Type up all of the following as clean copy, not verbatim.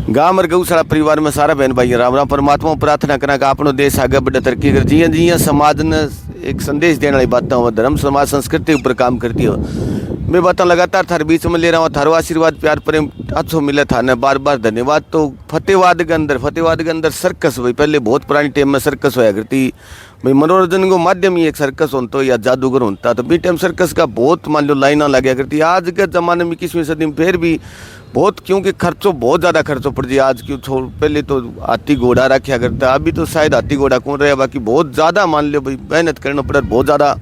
गांव और गौशाला परिवार में सारा बहन भाई राम राम। परमात्मा प्रार्थना करा कि अपनो देश आगे बढ़े तरक्की कर। जियां जियां समाज ने एक संदेश देने वाली बातें हो, धर्म समाज संस्कृति ऊपर काम करती हो, मैं बातें लगातार थारे बीच में ले रहा हूँ। थारो आशीर्वाद प्यार प्रेम अच्छो मिले थाने बार बार धन्यवाद। तो फतेहवाद के अंदर सर्कस भाई पहले बहुत पुरानी टाइम में सर्कस होया करती भाई। मनोरंजन को माध्यम ही एक सर्कस होता या जादूगर होता, तो बी टाइम सर्कस का बहुत मान लो लाइना लगा करती। आज के ज़माने में 21वीं सदी में फिर भी बहुत, क्योंकि खर्चो बहुत ज़्यादा खर्चो पड़ जाए आज की। पहले तो हाथी घोड़ा रखा करता, अभी तो शायद हाथी घोड़ा कौन रहे, बाकी बहुत ज़्यादा मान लो भाई मेहनत करना पड़े, बहुत ज़्यादा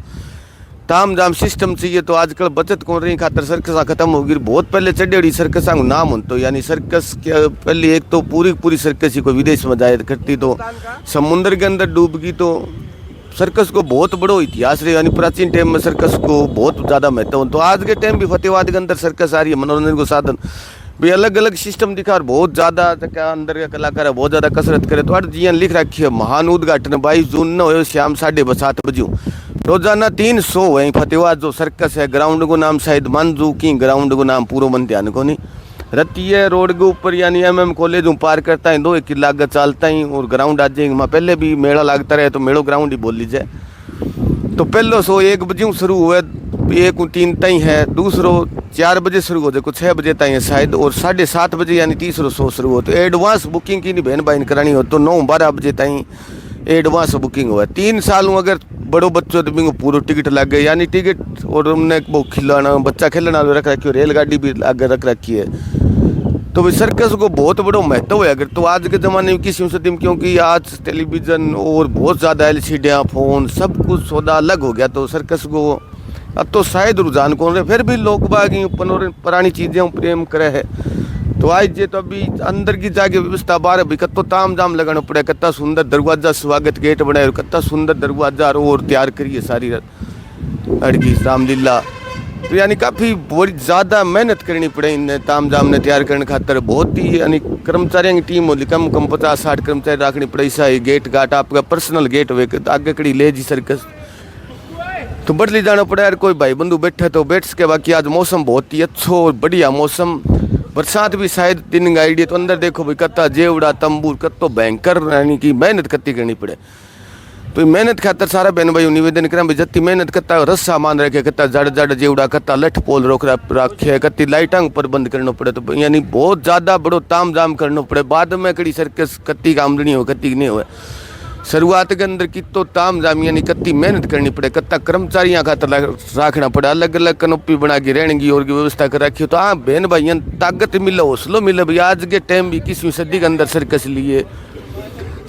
ताम जाम सिस्टम चाहिए। तो आजकल बचत कौन रही खातर सर्कसा खत्म होगी। बहुत पहले चढ़ी सर्कसा को नाम हो, तो यानी सर्कस के पहले एक तो पूरी सर्कस ही कोई विदेश में जाया करती, तो समुद्र के अंदर डूब गई। तो सर्कस को बहुत बड़ो इतिहास रहे, यानी प्राचीन टाइम में सर्कस को बहुत ज़्यादा महत्व हो। तो आज के टाइम भी फतेहवाद के अंदर सर्कस आ रही है, मनोरंजन को साधन भी अलग अलग सिस्टम दिखा और बहुत ज़्यादा क्या अंदर का कलाकार है, बहुत ज़्यादा कसरत करे। तो जियां लिख रखी है महान उद्घाटन 22 जून न हो शाम 7:30 बजे। रोजाना 3 शो है फतेहवाद जो सर्कस है। ग्राउंड को नाम शायद मंजू की, ग्राउंड को नाम पूरा मन ध्यान को नहीं रतिया रोड के ऊपर, यानी MM कॉलेज पार करता है 2 किला आगे चलता ही और ग्राउंड आ जाएंगे। वहाँ पहले भी मेला लगता रहे, तो मेड़ो ग्राउंड ही बोल लीजिए। तो पहलो शो 1 बजे शुरू हुआ, 1-3 तई है, दूसरो 4 बजे शुरू हो जाए, कुछ 6 बजे तक है शायद, और 7:30 बजे यानी तीसरो शो शुरू हो। तो एडवांस बुकिंग की नहीं बहन भाई करानी हो, तो 9-12 बजे तक एडवांस बुकिंग हुआ। 3 साल अगर बड़ो बच्चों तो बिंगो पूरा टिकट लग गए, यानी टिकट और हमने वो खिलाना बच्चा खेलने वाले रख रखी है, रेलगाड़ी भी आगे रख रखी है। तो भाई सर्कस को बहुत बड़ो महत्व है अगर। तो आज के ज़माने में 21वीं सदी में, क्योंकि आज टेलीविज़न और बहुत ज़्यादा LCD फ़ोन सब कुछ सौदा अलग हो गया, तो सर्कस को अब तो शायद रुझान कौन रहे, फिर भी लोग बाग पुरानी चीज़ें प्रेम करे है। तो आज ये तो अभी अंदर की जाके व्यवस्था बाहर भी कत्तो ताम जाम लगाना पड़े, कत्ता सुंदर दरवाजा स्वागत गेट बनाए, कत्ता सुंदर दरवाजा और तैयार करिए सारी अड़की रामलीला। तो यानी काफ़ी बड़ी ज़्यादा मेहनत करनी पड़े इन ताम जाम ने तैयार करने खातर। बहुत ही यानी कर्मचारियों की टीम होती, कम 50-60 कर्मचारी रखनी पड़े। ऐसा ही गेट गाट आपका पर्सनल गेट हुए आगे कड़ी ले जी सर्कस, तो बदली जाना पड़ा यार। कोई भाई बंधु बैठे तो बैठ सके। बाकी आज मौसम बहुत ही अच्छो और बढ़िया मौसम, बरसात भी शायद दिन आइडिया। तो अंदर देखो भाई कत्ता जेवड़ा तंबूर कत्तो भयंकर, यानी कि मेहनत कत्ती करनी पड़े। तो मेहनत खातर सारा बहन भाई निवेदन करें भाई, जत्ती मेहनत कत्ता रस्सा मान रखे, कत्ता जड़ जेवड़ा, कत्ता लठ पोल रोक रखे, कत्ती लाइटां पर बंद करना पड़े। तो यानी बहुत ज़्यादा बड़ो ताम जाम करना पड़े। बाद में कड़ी सर्कस कत्ती का आमदनी हो कत्ती नहीं हो। शुरुआत के अंदर कितो ताम जाम यानी कत्ती मेहनत करनी पड़े, कत्ता कर्मचारियों खातर रखना पड़े, अलग अलग कनोपी बना के रहने की और की व्यवस्था कर रखी हो। तो हाँ बहन भाई ताकत मिले, हौसलो मिले भाई। आज के टाइम भी 21वीं सदी के अंदर सर्कस लिए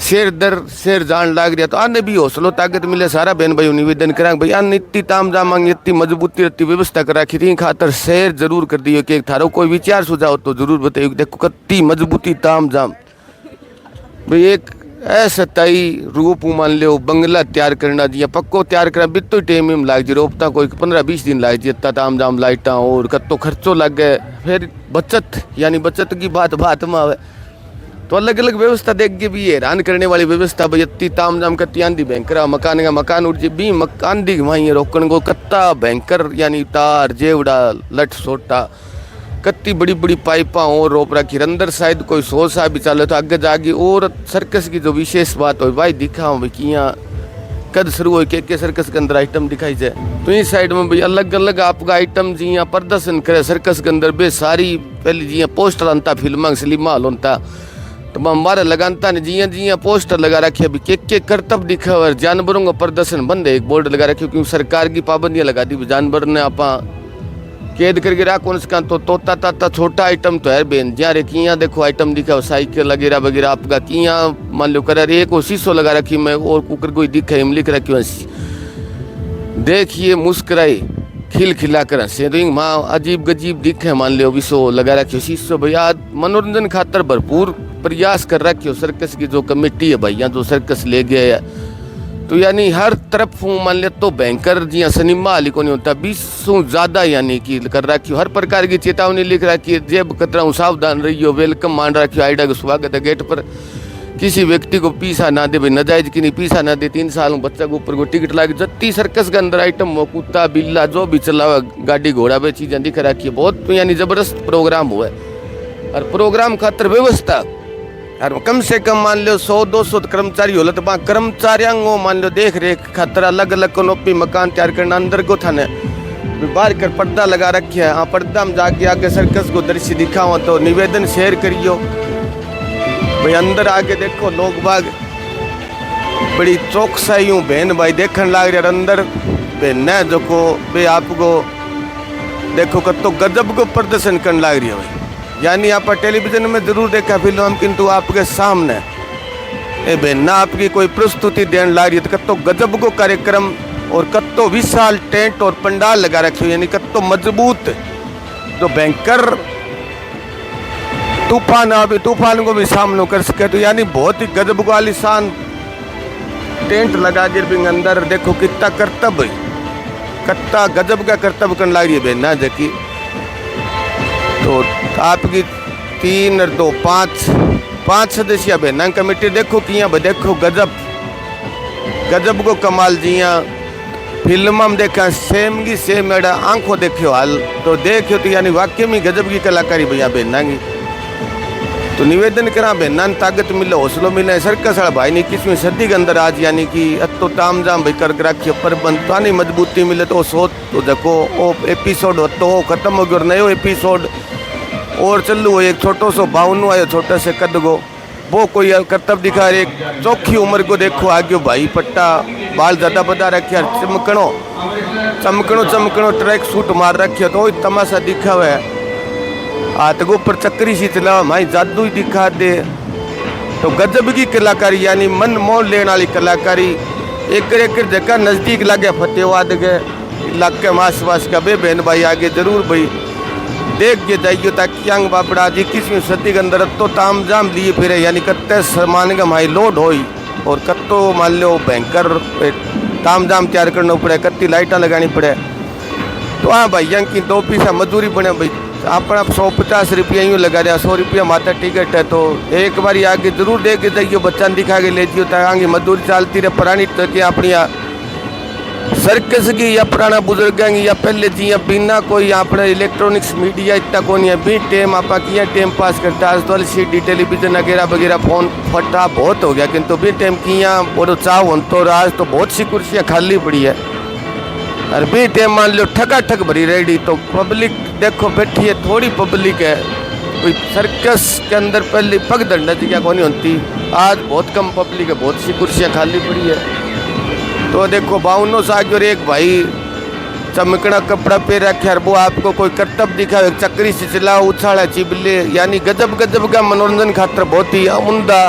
शेर दर शेर जान लाग रहा, तो आने भी हौसलो ताकत मिले। सारा बहन भाई निवेदन करा भाई आने इतनी ताम जाम इतनी मजबूती इतनी व्यवस्था कर रखी थी, खातर शेयर जरूर कर दियो कि थारो कोई विचार सुझाव तो जरूर बताइए। देखो कत्ती मजबूती ताम जाम भाई। एक ऐसा तई रूप मान लो बंगला तैयार करना जी पक्को तैयार करना बितो टाइम में लाग जी, रोपता कोई 15-20 दिन लाग जी, इतना ताम जाम लाइटा और कत्तो खर्चो लग गए। फिर बचत यानी बचत की बात में आवे, तो अलग अलग व्यवस्था देख के भी हैरान करने वाली व्यवस्था भाई। इतनी ताम जाम कत्ती आंधी भयंकर मकान का मकान उड़ जी भी मकान दी वहीं रोकन को कत्ता भयंकर, यानी तार जेवड़ा लठ सोटा कत्ती बड़ी बड़ी पाइपा और रोप रखी। अंदर शायद कोई 100 सा भी चले तो आगे जाके। और सर्कस की जो विशेष बात हो भाई दिखा भाई कि यहाँ कद शुरू हो के सर्कस के अंदर आइटम दिखाई जाए। तो इस साइड में भाई अलग अलग आपका आइटम जी यहाँ प्रदर्शन करे सर्कस के अंदर बे सारी पहले जी पोस्टर आता फिल्म सिनेमा हॉल होता, तो हमारे लगाता ने जिया पोस्टर लगा रखे अभी के करतब दिखा और जानवरों का प्रदर्शन बंद है। एक बोर्ड लगा रखे क्योंकि सरकार की पाबंदियाँ लगा दी, जानवर ने आप कैद करके रखो उसका। तो तोता ताता छोटा आइटम तो है बेन जहाँ रे किया देखो आइटम दिखा साइकिल वगैरह वगैरह आपका किया मान लो कर एक और शीशो लगा रखी मैं और कुकर कोई दिखा हम लिख रखी हूँ देखिए मुस्कुराई खिल खिला कर हंसे। तो माँ अजीब गजीब दिखे मान लो विशो लगा रखी हो शीशो भैया। मनोरंजन खातर भरपूर प्रयास कर रखी हो सर्कस की जो कमेटी है भैया जो सर्कस ले गए है। तो यानी हर तरफ मान ले तो भयंकर जी सिनेमा हाल को नहीं होता 20 से ज़्यादा यानी कि कर रखी हो। हर प्रकार की चेतावनी लिख रखी है, जेब कतरा सावधान रहियो, वेलकम मान रखी हो, आइडा का स्वागत है गेट पर। किसी व्यक्ति को पीसा ना दे भाई, नजायज की नहीं पीसा ना दे। 3 साल बच्चा के ऊपर को टिकट लागे। जत्ती सर्कस के अंदर आइटम हो कुत्ता बिल्ला जो भी चला हुआ गाड़ी घोड़ा वे चीज़ें दिख रखी है। बहुत यानी ज़बरदस्त प्रोग्राम हुआ है। और प्रोग्राम खातर व्यवस्था और कम से कम मान लो 100-200 कर्मचारी होला तो कर्मचारियों को मान लो देख रेख खातर अलग अलग कोनोपी मकान तैयार करना अंदर को थाने बाहर कर पर्दा लगा रखे है। हाँ पर्दा में जाके आगे सर्कस को दृश्य दिखाओ तो निवेदन शेयर करियो भाई अंदर आके देखो लोग बाग बड़ी चौकसाई बहन भाई देखने लाग रहे अंदर बहन जो को बे आपको देखो कतो गजब को प्रदर्शन करने लाग रही है भाई। यानी आप टेलीविजन में जरूर देखा फिल्म किंतु आपके सामने ए बहना आपकी कोई प्रस्तुति देने लाग रही है तो कतो गजब को कार्यक्रम और कतो विशाल टेंट और पंडाल लगा रखे हो यानी कतो मजबूत जो भयंकर तूफान को भी सामना कर सके तो यानी बहुत ही गजब को आलीशान टेंट लगा के भी अंदर देखो कितना कर्तव्य कत्ता गजब का कर्तव्य करने लग रही है बहना जबकि तो आपकी 3 और 2 5 सदस्य बहना कमेटी देखो किया देखो गजब को कमाल जिया फिल्म में देखा सेम की सेम एड़ा आंखों देखियो हाल तो देखियो तो यानी वाकई में गजब की कलाकारी भैया बहना की तो निवेदन करा बहना ताकत मिले हौसलों मिले सर्कस वाला भाई ने 21वीं सदी के अंदर आज यानी कि अतो ताम जाम भाई कर रखियो पर बनतानी मजबूती मिले तो सोच तो देखो वो एपिसोड हो तो खत्म हो गया और नयो एपिसोड और चलू एक छोटो सो बाउनो आयो छोटे से कद गो वो कोई कर्तव्य दिखा रहे एक चौखी उम्र को देखो आगे भाई पट्टा बाल ज़्यादा बता रखे चमकणो ट्रैक सूट मार रखे तो तमाशा दिखा हुआ है हाथ को ऊपर चक्री सी चला माई जादू ही दिखा दे तो गजब की कलाकारी यानी मन मोह लेने वाली कलाकारी एक जगह नज़दीक लगे फतेहाबाद के इलाके में आस पास का बे बहन भाई आगे जरूर भाई देख के जाइयो ताकि यंग बापड़ा 21वीं सदी के अंदर तो ताम जाम लिए फिरे यानी कत्ते सामान का माई लोड हो और कत्तो मान लो भयंकर ताम जाम तैयार करना पड़े कत्ती लाइटा लगानी पड़े तो हाँ भाई यंग की 2 पैसा मजदूरी बने भाई अपना 150 रुपया यूँ लगा दिया 100 रुपया माता टिकट है तो एक बार आगे जरूर दे के जाइयो बच्चा दिखा के ले जियो ताकि आगे मजदूरी चलती रहे पुरानी तक अपनी सर्कस की या पुराना बुजुर्गों की या पहले जी या बिना कोई अपने इलेक्ट्रॉनिक्स मीडिया इतना को नहीं है भी टाइम आप किया टाइम पास करता आज तो एलसीडी टेलीविजन वगैरह फोन फटा बहुत हो गया किंतु भी टाइम किया बोलो चाहो तो आज तो बहुत सी कुर्सियाँ खाली पड़ी है और भी टाइम मान लो ठक भरी रेडी तो पब्लिक देखो बैठी है थोड़ी पब्लिक है कोई सर्कस के अंदर पहले पग दंडा क्या को नहीं होती आज बहुत कम पब्लिक है बहुत सी कुर्सियाँ खाली पड़ी है तो देखो 52 साल और एक भाई चमकना कपड़ा पहन रखे और वो आपको कोई कर्तव्य दिखावे चक्री से चला उछाड़ा चिबले यानी गजब का मनोरंजन खातर बहुत ही उमदा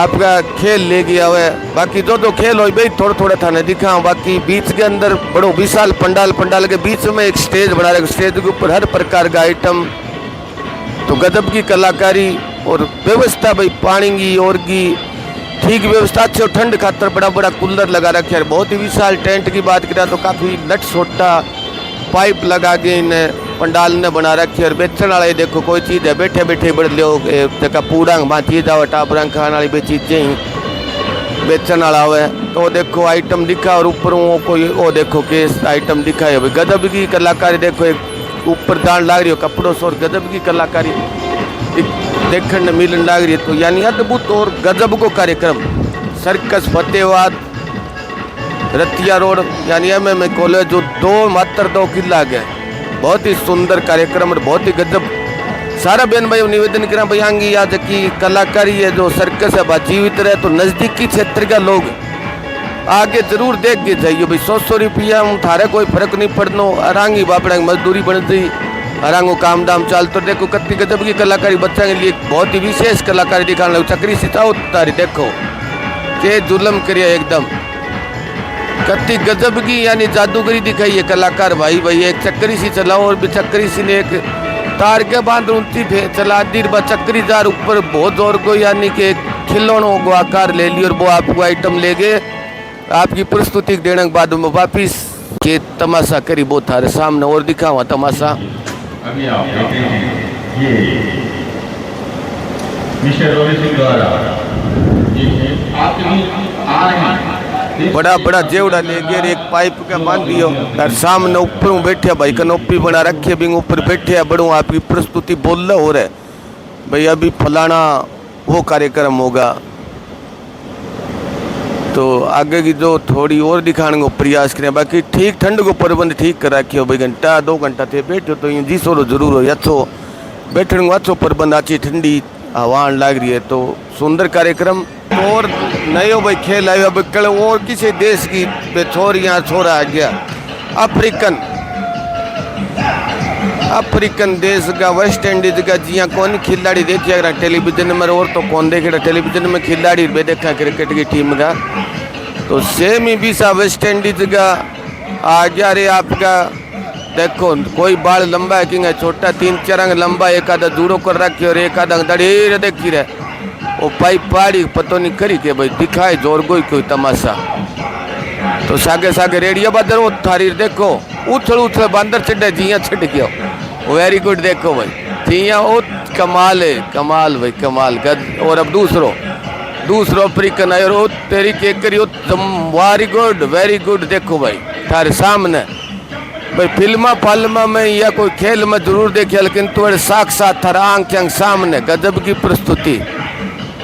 आपका खेल ले गया हुआ है बाकी जो खेल हो भाई थोड़ा थाने दिखा बाकी बीच के अंदर बड़ो विशाल पंडाल के बीच में एक स्टेज बना रहे स्टेज के ऊपर हर प्रकार का आइटम तो गजब की कलाकारी और व्यवस्था भाई पानी की और की ठीक व्यवस्था अच्छी और ठंड खातर बड़ा कूलर लगा रखे है बहुत ही विशाल टेंट की बात करें तो काफ़ी लट छोटा पाइप लगा के इन पंडाल ने बना रखी है और बेचने वाले देखो कोई चीज़ है बैठे बड़ लो जगह पूरा वहाँ चीज़ आवे टापरा खाने वाली भी चीज़ें ही बेचने वाला हुआ तो देखो आइटम दिखा और ऊपर वो कोई वो देखो केस आइटम दिखा है भाई गजब की कलाकारी देखो एक ऊपर दान लाग रही हो कपड़ों से और गजब की कलाकारी देखने मिलने लग रही है तो यानी अद्भुत और गजब को कार्यक्रम सर्कस फतेहाबाद रतिया रोड यानी MMA कॉलेज जो 2 किला गए बहुत ही सुंदर कार्यक्रम और बहुत ही गजब सारा बहन भाई निवेदन करा भाई आंगी आज की कलाकारी है जो सर्कस है जीवित रहे तो नज़दीकी क्षेत्र का लोग आगे जरूर देख के जाइए भाई 100 रुपया थारे कोई फर्क नहीं पड़नो आरांगी बापड़ा मजदूरी बनती आरांगो काम दाम चल तो देखो कत्ती गजब की कलाकारी बच्चा के लिए बहुत ही विशेष कलाकारी दिखाने लगे चक्री सिताओ तारी देखो के जुल्म करिए एकदम कत्ती गजब की यानी जादूगरी दिखाई है कलाकार भाई एक चक्री सी चलाओ और चक्री सी ने एक तार के बाद ऊंची चला दी चक्री जार ऊपर बहुत जोर को यानी कि खिलौनों को आकार ले ली और वो आपको आइटम ले गए आपकी प्रस्तुति देने के बाद में वापिस के तमाशा करी वो थारे सामने और दिखा हुआ तमाशा अभी आप देखते हैं ये मिस्टर रोहित सिंह द्वारा ये आपके लिए आ रहे हैं बड़ा जेवड़ा ले गए एक पाइप का बांध दियो और सामने ऊपर बैठे भाई कनोपी बना रखी भी ऊपर बैठे बड़ों आपकी प्रस्तुति बोल हो रहा है भाई अभी फलाना वो कार्यक्रम होगा। तो आगे की जो थोड़ी और दिखाने को प्रयास करें बाकी ठीक ठंड को प्रबंध ठीक कर रखियो भाई घंटा 2 घंटा थे बैठो तो यूँ जी सोरो जरूर हो अच्छो बैठने को अच्छो प्रबंध अच्छी ठंडी हवा लग रही है तो सुंदर कार्यक्रम। और नयो भाई खेल आयो अब कल और किसी देश की छोरियाँ छोरा आ गया अफ्रीकन देश का वेस्ट इंडीज का जिया कौन खिलाड़ी देखिए टेलीविजन में और तो कौन देखेगा टेलीविजन में खिलाड़ी भी देखा क्रिकेट की टीम का तो सेम ही भी सा वेस्ट इंडीज का आ गया रे आपका देखो कोई बाल लंबा है कि छोटा 3-4 अंग लंबा एक आधा जूड़ो कर रखे और एक आधा दड़ेर देखी रहे वो पाइप पाड़ी पतो नहीं करी के भाई दिखाए जोर कोई तमाशा। तो सागे सागे रेडियो बदर वो थारी देखो उछल बंदर चढ़े जिया छड़ गयो वेरी गुड देखो भाई जिया वो कमाल है कमाल भाई कमाल गद। और अब दूसरो अफ्रीकन आयो और तेरी के करियो वेरी गुड देखो भाई थारे सामने भाई फिल्मा में या कोई खेल में जरूर देखे लेकिन तुम्हारे साक्षात थारा आंख सामने गजब की प्रस्तुति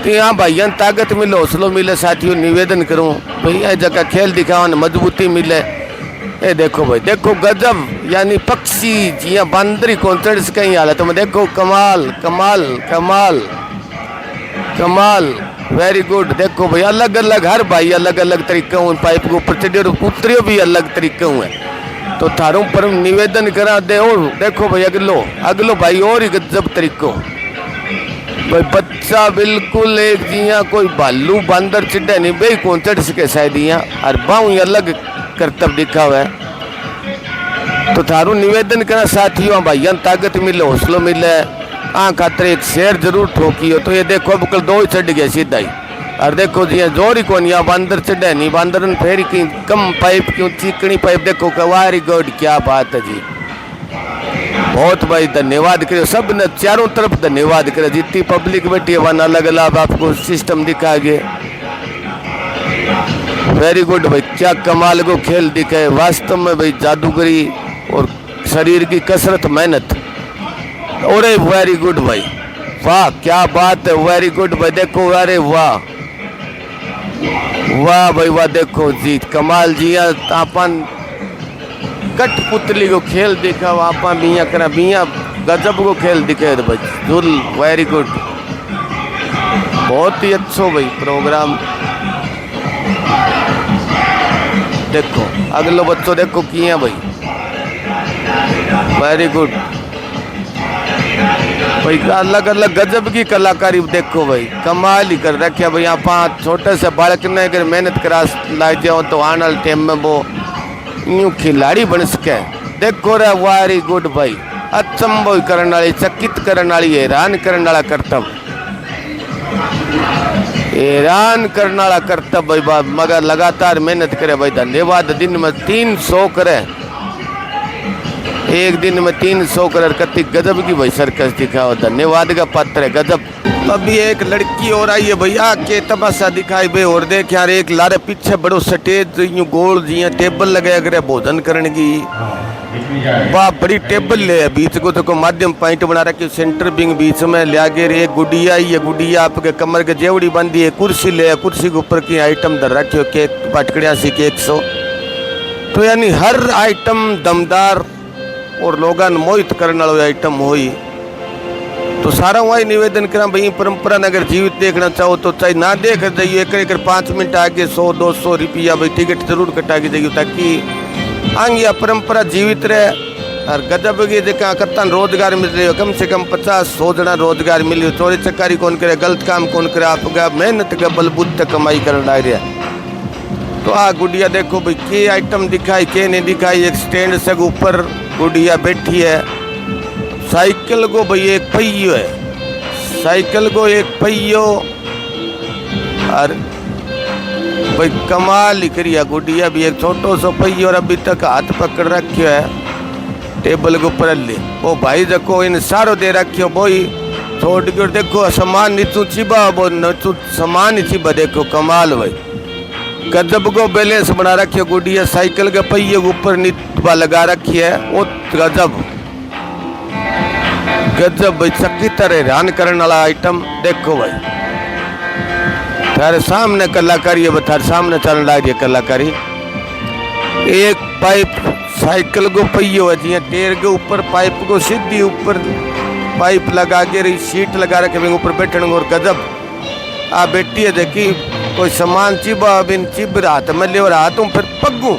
कि हाँ भाई ताकत मिले हौसलो मिले साथियों निवेदन करूँ भाई यह जगह खेल दिखाओ मजबूती मिले। ये देखो भाई देखो गजब यानी पक्षी जिया बंदरी कौन चढ़ से कहीं हालत में देखो कमाल कमाल कमाल कमाल वेरी गुड देखो भाई अलग अलग हर भाई अलग अलग तरीके हूँ पाइप के ऊपर चढ़े उतरियो भी अलग तरीके हुए तो थारों पर निवेदन करा दे और देखो भाई अगलो भाई और ही गजब तरीको भाई बच्चा बिल्कुल एक जिया कोई भालू बंदर चिड्डा नहीं भाई कौन चढ़ सके शायद यहाँ और बाऊ अलग करतब दिखा हुआ है। तो थारू निवेदन करा साथियों भाई ताकत मिले हौसलो मिले खातर एक शेर जरूर ठोकी हो तो ये देखो अब कल 2 ही चढ़ गया सीधा ही और देखो जी जोर ही कौन यहाँ बंदर चढ़े नहीं बंदर फेरी की कम पाइप क्यों चिकनी पाइप देखो वेरी गुड क्या बात है जी बहुत भाई धन्यवाद करो सब ने चारों तरफ धन्यवाद करे जितनी पब्लिक बैठी है वहाँ अलग अलग आपको सिस्टम दिखा गए वेरी गुड भाई क्या कमाल को खेल दिखाए वास्तव में भाई जादूगरी और शरीर की कसरत मेहनत और वेरी गुड भाई वाह क्या बात है वेरी गुड भाई देखो अरे वाह वाह भाई वाह देखो जी कमाल जी आपन कठपुतली को खेल दिखा आपा बिया करा बिया गजब को खेल दिखे भाई जुल वेरी गुड बहुत ही अच्छो भाई प्रोग्राम। देखो अगलो बच्चों देखो किया भाई वेरी गुड भाई अलग अलग गजब की कलाकारी देखो भाई कमाल ही कर रखे भाई आप छोटे से बालक ने अगर मेहनत करा लाग जाओ तो आने वाले टाइम में वो यूँ खिलाड़ी बन सके। देखो रे वेरी गुड भाई अचंभो करने वाली चकित करने वाली हैरान करने वाला करतब हैरान करने वाला करतब भाई मगर लगातार मेहनत करे भाई धन्यवाद। दिन में 300 करे एक दिन में 300 करे कति गजब की भाई सर्कस दिखाओ धन्यवाद का पात्र है गजब। अभी एक लड़की और आई है भैया के तमाशा दिखाई भाई और देख यार एक लारे पीछे बड़ो स्टेज यूं गोल जिया टेबल लगाया करे भोजन करने की वाह बड़ी टेबल ले बीच को तो माध्यम पॉइंट बना रखी सेंटर बिंग बीच में लिया गए एक गुडिया ये गुडिया आपके कमर के जेवड़ी बंदी है कुर्सी ले कुर्सी के ऊपर की आइटम धर रखियो केक पटकड़िया सी केक 100 तो यानी हर आइटम दमदार और लोगन मोहित करने वाली आइटम हुई। तो सारा वही निवेदन करा भाई परंपरा ने अगर जीवित देखना चाहो तो चाहे ना देख जाइए एक 5 मिनट आगे 100-200 रुपया भाई टिकट जरूर कटा के जाइए ताकि आंगिया परंपरा जीवित रहे और गजब की जगह कत्तन रोजगार मिल रही हो कम से कम 50-100 जना रोजगार मिली हो चोरी चकारी कौन करे गलत काम कौन करे आपका मेहनत का बलबूते कमाई करने लग रहा है। तो गुड़िया देखो भाई के आइटम दिखाई के नहीं दिखाई एक स्टैंड से ऊपर गुड़िया बैठी है साइकिल को भाई एक पहियो है साइकिल को एक पहियो और भाई कमाल ही करिया गुड़िया भी एक छोटो सो पहियो और अभी तक हाथ पकड़ रखियो है टेबल के ऊपर ले वो भाई देखो इन सारो दे रखियो बोई छोड़ के देखो सामान नीचू चिबा वो नीचू सामान ही चिबा देखो कमाल भाई गजब को बैलेंस बना रखी है गुड़िया, साइकिल के पहिए के ऊपर नित्वा लगा रखी है। वो गजब गजब भाई, चक्की तरह हैरान करने वाला आइटम। देखो भाई थारे सामने कलाकारी है, थारे सामने चल रही है कलाकारी। एक पाइप साइकिल को पहियो है जी, टेर के ऊपर पाइप को सीधी ऊपर पाइप लगा के रही, सीट लगा रखे ऊपर बैठने। और गजब आ बेटी है देखी, कोई सामान चिबा बिन चिब हाथ में ले और हाथों फिर पग्गू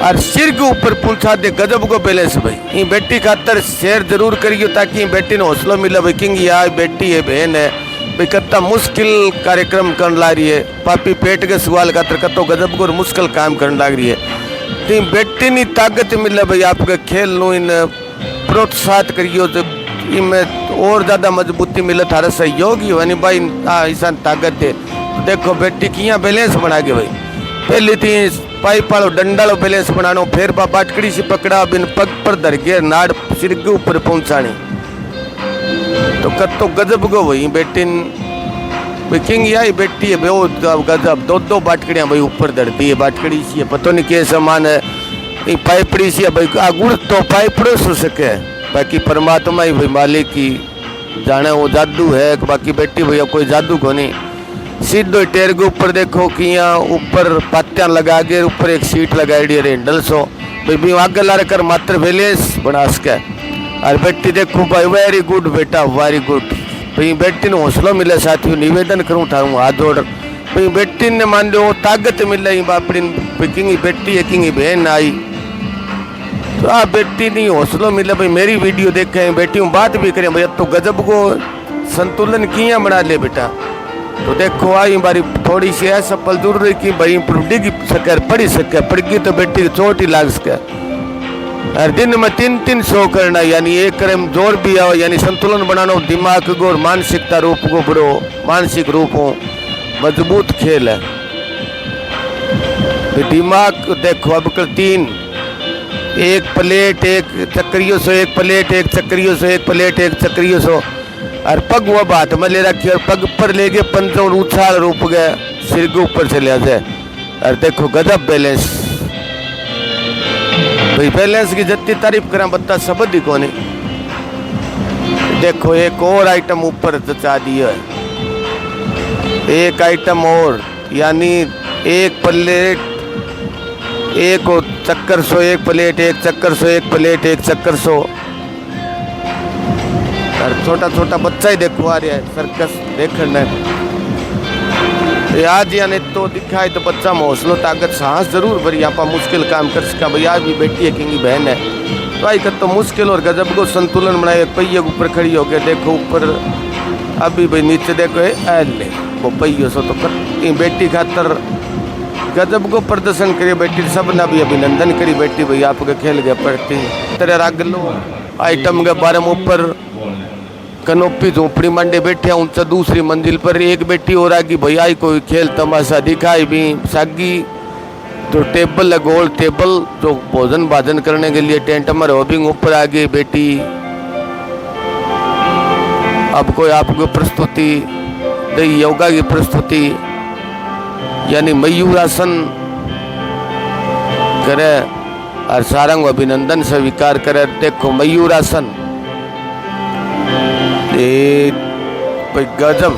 और सिर के ऊपर पूछा दे। गजब को बैलेंस भाई। ये बेटी खातर शेयर जरूर करियो ताकि बेटी ने हौसला मिले भाई, किंग यार बेटी है बहन है भाई, कितना मुश्किल कार्यक्रम करने ला रही है। पापी पेट के सवाल खातर कतो गजब को मुश्किल काम करने लग रही है। तो बेटी नी ताकत मिले भाई, आपके खेल नो इन प्रोत्साहित करियो तो इनमें और ज़्यादा मजबूती मिले, थारा सहयोगी हो नहीं भाई। ऐसा ताकत है। देखो बेटी किया बैलेंस बना के भाई, पहली थी पाइप वालों डंडा लो बैलेंस बनानो, फिर बाटकड़ी से पकड़ा बिन पग पर धर के नाड़ सिर के ऊपर पहुंचाने। तो कतो गजब को भाई बेटी किंग यार बेटी है बहुत गजब। दो बाटकड़ियाँ भाई ऊपर धरती है, बाटकड़ी सी है पता नहीं क्या सामान है, ये पाइपड़ी सी है भाई। गुड़ तो पाइपड़ो सो सके, बाकी परमात्मा ही भाई मालिक की जाने वो जादू है। बाकी बेटी भैया कोई जादू को नहीं। सीधो टेर के ऊपर देखो कि यहाँ ऊपर पत्तियाँ लगा के ऊपर एक सीट लगाई है हैंडल सो भाई आगे ला कर मात्र बैलेंस बना सके। और बेटी देखो भाई वेरी गुड बेटा, वेरी गुड भाई। बेटी ने हौसला मिले साथियों, निवेदन करूँ थारूँ हाथ जोड़ भाई। बेटी ने मान लो ताकत मिले बापड़ी किंग बेटी है, किंग बहन आई तो आप बेटी नहीं हौसला मिले भाई। मेरी वीडियो देखें बेटियों बात भी करें भाई, तो गजब को संतुलन किया बना ले बेटा। तो देखो आई बारी थोड़ी सी ऐसा पल दूर रही कि भाई डिग सके पढ़ी सके, पढ़ गई तो बेटी की चोट ही लाग सके। हर दिन में 3-3 सौ करना, यानी एक क्रम जोर भी आओ, यानी संतुलन बनाना दिमाग को और मानसिकता रूप को बड़ो मानसिक रूप हो मजबूत खेल है। तो दिमाग देखो अब कल 3 एक प्लेट एक चक्रियों सो, एक प्लेट एक चक्रियों सो, एक प्लेट एक चक्रियों सो। और पग वो हाथ में ले रखी और पग पर लेके पंचों उछाल रूप गए सिर के ऊपर से ले जाए। और देखो गजब बैलेंस भाई, बैलेंस की जितनी तारीफ करें बता शब्द ही को नहीं। देखो एक और आइटम ऊपर जचा दिया है, एक आइटम और, यानी एक प्लेट एक और चक्कर सो, एक प्लेट एक चक्कर सो, एक प्लेट एक चक्कर सो। और छोटा छोटा बच्चा ही देखो आ रहा है सर्कस देखने। आज यानी तो दिखाए तो बच्चा में हौसलो ताकत साहस जरूर भरी, यहाँ पर मुश्किल काम कर सका भाई। आज भी बेटी है किंगी बहन है तो आई कर तो मुश्किल और गजब को संतुलन बनाए। पहिए के ऊपर खड़ी हो गए देखो ऊपर, अभी भाई नीचे देखो ले वो पहियो सो। तो बेटी खातर गजब को प्रदर्शन करिए बेटी, सब ने भी अभिनंदन करी बेटी भाई आपके खेल गए पड़ती तेरे राग लो आइटम के बारे में। ऊपर कनोपी झोपड़ी मंडे बैठे ऊंचा दूसरी मंजिल पर एक बेटी और आगी भाई आई कोई खेल तमाशा दिखाई भी सागी। जो टेबल है गोल टेबल जो भोजन भाजन करने के लिए टेंट में रोबिंग ऊपर आ गई बेटी। अब कोई आपको प्रस्तुति दे योगा की प्रस्तुति, यानी मयूरासन करे और सारंग अभिनंदन स्वीकार करे। देखो मयूरासन भाई गजब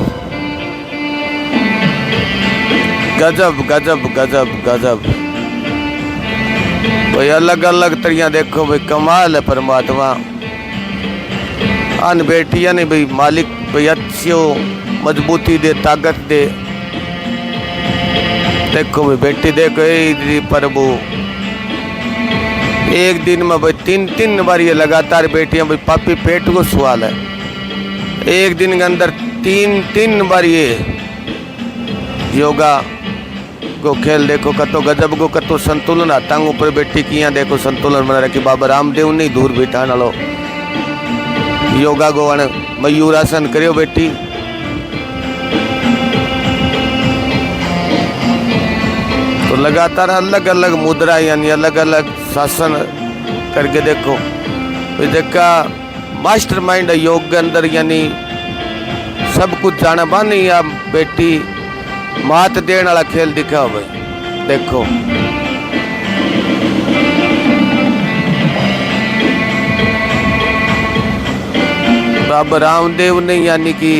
गजब गजब गजब गजब भाई, अलग अलग तरिया देखो भाई कमाल है परमात्मा। अन बेटिया ने भाई मालिक भाई अच्छी मजबूती दे ताकत दे। देखो भाई बेटी देखो प्रभु एक दिन में भाई 3 बार ये लगातार बेटियां भाई पापी पेट को सवाल है, एक दिन के अंदर 3 बार ये योगा को खेल देखो कतो गजब को कतो संतुलन आता ऊपर बेटी किया देखो संतुलन बना रखी। बाबा रामदेव नहीं दूर बैठा लो योगा को मयूरासन करियो बेटी। तो लगातार अलग अलग मुद्रा यानी अलग अलग शासन करके देखो देखा मास्टर माइंड है योग के अंदर, यानी सब कुछ जाना बानी या बेटी मात देने वाला खेल दिखा भाई। देखो बाबा रामदेव ने यानी कि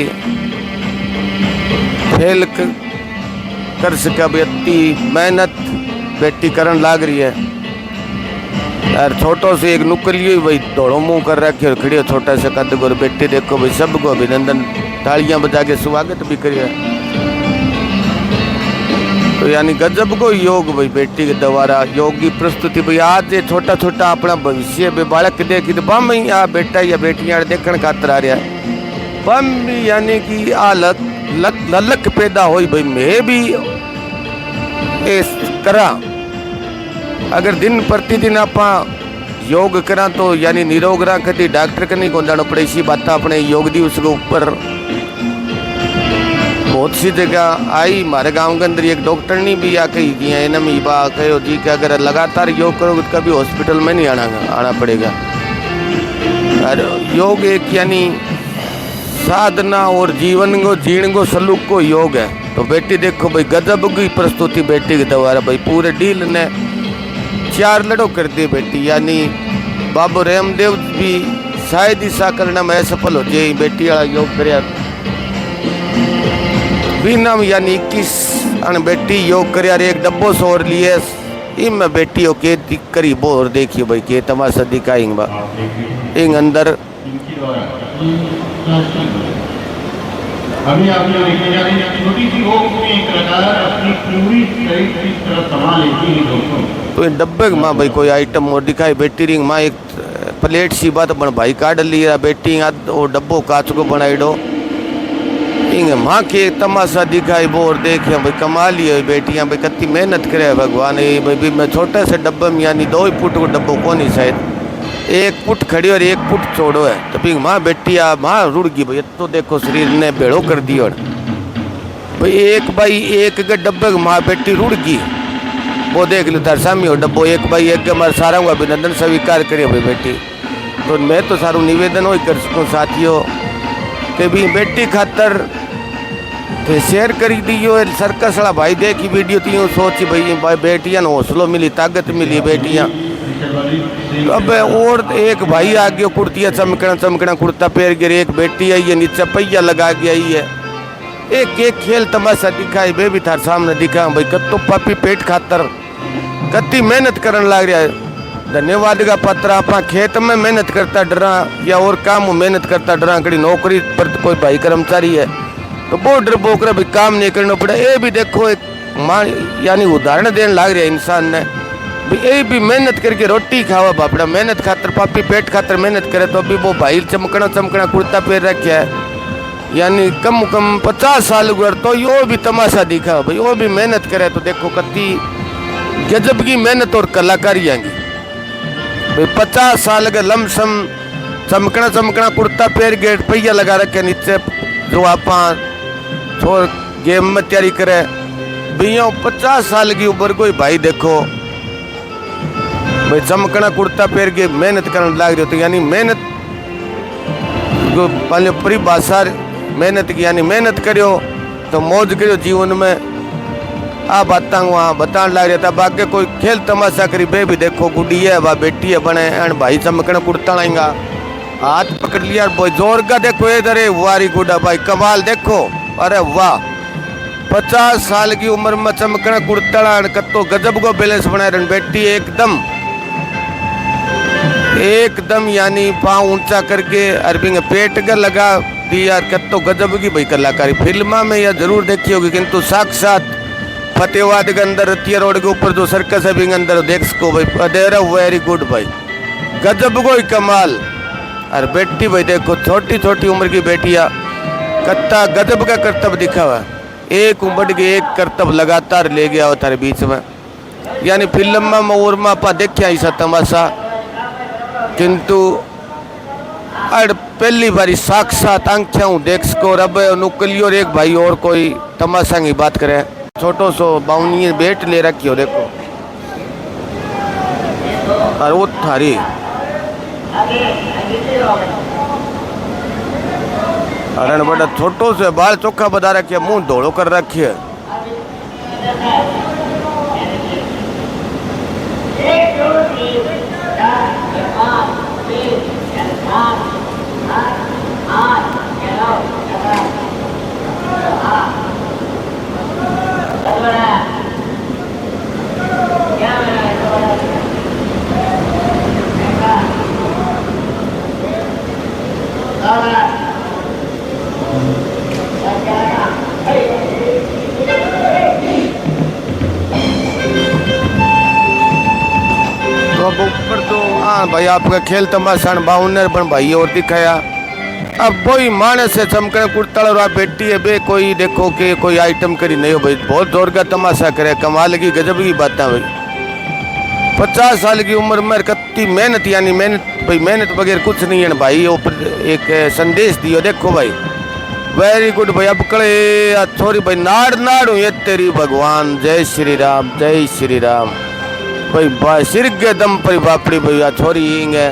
फेल कर सका बेटी मेहनत बेटी करन लाग रही है यार। छोटो से एक नुकलियो भाई धोड़ो मुंह कर रखे और खड़ी छोटा सा कद गोर बेटी देखो भाई सबको अभिनंदन तालियां बजा के स्वागत भी करिए। तो यानी गजब को योग भाई बेटी के द्वारा योग की प्रस्तुति भाई। आज ये छोटा छोटा अपना भविष्य भी बालक देखी तो बम ही आ बेटा या बेटियां देखने खातर आ रहा है बम भी यानी कि आ ललक पैदा हुई भाई मैं भी इस करा। अगर दिन प्रतिदिन आप योग करा तो यानी निरोग रहा कभी डॉक्टर का नहीं को जाना पड़े। इसी बात अपने योग दिवस के ऊपर बहुत सी जगह आई हमारे गांव के अंदर एक डॉक्टर ने भी आ कही कि एनम ही बा कहो जी कि अगर लगातार योग करोगे तो कभी हॉस्पिटल में नहीं आना पड़ेगा। और योग एक यानी साधना और जीवन को जीण को सलूक को योग है। तो बेटी देखो भाई गजब की प्रस्तुति बेटी के द्वारा भाई पूरे डील ने 4 लड़ो कर दिए बेटी। यानी बाबू रामदेव भी शायद ईसा करना में सफल हो जाए बेटी वाला योग कर बिना यानी 21 अन बेटी योग कर एक डब्बो सोर लिए इम बेटी हो के करी बोर देखिए भाई के तमाशा दिखाएंगे बा इन अंदर अभी आपने देखा जा रही है छोटी सी योग में एक कलाकार अपनी पूरी शरीर की तरह संभाल लेती है दोस्तों। तो इन डब्बे माँ भाई कोई आइटम और दिखाई बेटी रिंग माँ एक प्लेट सी बात बन भाई काट लिया बेटी वो डब्बो काच को बनाई दो इंग माँ के तमाशा दिखाई बोर देखे भाई कमाल ही है बेटियाँ भाई कितनी मेहनत करे भगवान। ये भाई मैं छोटे से डब्बे में यानी 2 फुट को डब्बो को नहीं शायद 1 फुट खड़ी और 1 फुट छोड़ो है। तो फिर माँ बेटिया माँ रुड़ गई भाई तो देखो शरीर ने भेड़ो कर दी और भाई एक के डब्बे माँ बेटी रुड़ गई वो देख लो तार सामी हो डब्बो 1 बाई 1 के हमारे सारा हुआ अभिनंदन स्वीकार करिए भाई बेटी। तो मैं तो सारू निवेदन हो कर सकूँ साथियों कि भी बेटी खातर थे शेयर करी दियो सर्कस वाला भाई देखी वीडियो थी यूँ सोची भाई बेटियां हौसलों मिली ताकत मिली बेटियां। तो अब और एक भाई आ गया कुर्तियाँ चमकना कुर्ता पैर गिर एक बेटी आई है नीचे पहिया लगा के आई है एक खेल तमाशा दिखाई बे भी थार सामने दिखा भाई कत्तो पापी पेट खातर कत्ती मेहनत करने लग रहा है। धन्यवाद का पत्र आप खेत में मेहनत करता डरा या और काम में मेहनत करता डरा कड़ी नौकरी पर कोई भाई कर्मचारी है तो बॉर्डर बोकर भी काम नहीं करना पड़ा। ये भी देखो एक माँ यानी उदाहरण देने लग रहा है इंसान ने भी ये भी मेहनत करके रोटी खावा बापड़ा मेहनत खातर पापी पेट खातर मेहनत करे। तो अभी वो भाई चमकना कुर्ता पैर रखे है यानी कम 50 साल गुजर तो यो भी तमाशा दिखा भाई वो भी मेहनत करे। तो देखो कत्ती गजब की मेहनत और कलाकारी आएंगी भाई 50 साल के लमसम चमकना कुर्ता पैर गेट पहिया लगा रखे नीचे जो आप छोड़ गेम में तैयारी करे भैया 50 साल की उम्र कोई भाई देखो भाई चमकना कुर्ता पैर के मेहनत करने लग रहे हो। तो यानी मेहनत जो पहले परिभाषा मेहनत की यानी मेहनत करो तो मौज करो जीवन में आ बाता वहाँ बताने लग रहा था बाकी कोई खेल तमाशा करी बे भी देखो गुड्डी है वह बेटी है बने एंड भाई चमकना कुर्ता लाएंगा हाथ पकड़ लिया भाई जोर का देखो इधर वारी गुड्डा भाई कमाल देखो अरे वाह 50 साल की उम्र में चमकना कुर्ता कत्तो गजब को बैलेंस बना रहे बेटी एकदम यानी पाँव ऊंचा करके अरबी पेट का लगा दिया कत्तो गजब की भाई कलाकारी। फिल्मा में यह जरूर देखी होगी किंतु साक्षात फतेहाबाद के अंदर रतिया रोड के ऊपर जो सर्कस है भी अंदर देख सको भाई वेरी गुड भाई गजब को ही कमाल। और बेटी भाई देखो छोटी उम्र की बेटियां कत्ता गजब का कर्तव्य दिखा हुआ एक उम्र के एक कर्तव्य लगातार ले गया होता है बीच में यानी फिल्म में और में आप देखा ऐसा तमाशा किंतु अड़ पहली बारी साक्षात आंखें देख सको रब नुकली और एक भाई और कोई तमाशा की बात करें छोटो सो बाउनी बेट ले रखी हो देखो और वो थारी अरे बड़ा छोटो से बाल चोखा बता रखे मुंह धोड़ो कर रखी है भाई आपका खेल तमाशा बाउनर बन भाई और दिखाया। अब वही मानस है चमकने कुर्ताल और आप बेटी है बे कोई देखो कि कोई आइटम करी नहीं हो भाई, बहुत जोर का तमाशा करे, कमाल की गजब की बात है भाई। 50 साल की उम्र में कत्ती मेहनत, यानी मेहनत भाई, मेहनत बगैर कुछ नहीं है भाई। वो एक संदेश दियो देखो भाई, वेरी गुड भाई। अब कड़े छोरी भाई नाड़ नाड़ हुई तेरी भगवान, जय श्री राम जय श्री राम भाई। सिर के दम पर बापड़ी भाई छोरी हिंगे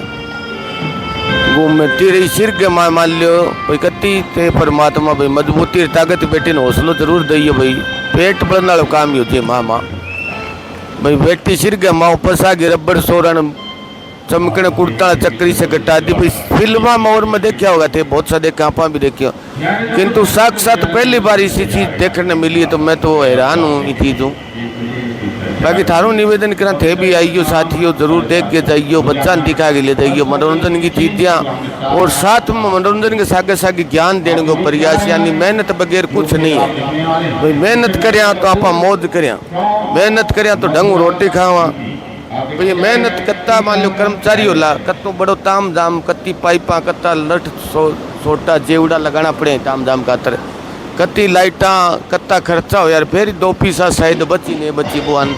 घूमे तेरी सिर के मान लियो भाई, कत्ती ते परमात्मा भाई मजबूती ताकत बेटी ने हौसलो जरूर दियो भाई। पेट बढ़ने वाला काम ही होती है माँ भाई। बेटी सिर के माँ पसा की रबड़ सोरण चमकने कुर्ता चक्री से कटा दी भाई। फिल्म में और में देखा होगा थे, बहुत सा देखा आप भी देखियो, किंतु साक्षात पहली बार इसी चीज देखने मिली है तो मैं तो हैरान हूँ ये चीज़ हूँ। बाकी थारों निवेदन करा थे भी आइयो साथियों, जरूर देख के जाइयो, बच्चा दिखा के ले जाइयो, मनोरंजन की चीज़ें और साथ में मनोरंजन के सागे सागे ज्ञान देने को प्रयास, यानी मेहनत बगैर कुछ नहीं है भाई। मेहनत करें तो आप मौज करें, मेहनत करें तो ढंग रोटी खावा भाई। मेहनत कत्ता मान लो कर्मचारी होला, कत्तो बड़ो ताम जाम, कत्ती पाइपा, कत्ता लठ सोटा जेवड़ा लगाना पड़े ताम जाम खातर, कत्ती लाइटा, कत्ता खर्चा हो यार। फिर 2 पैसा शायद बची नहीं बची बुआन,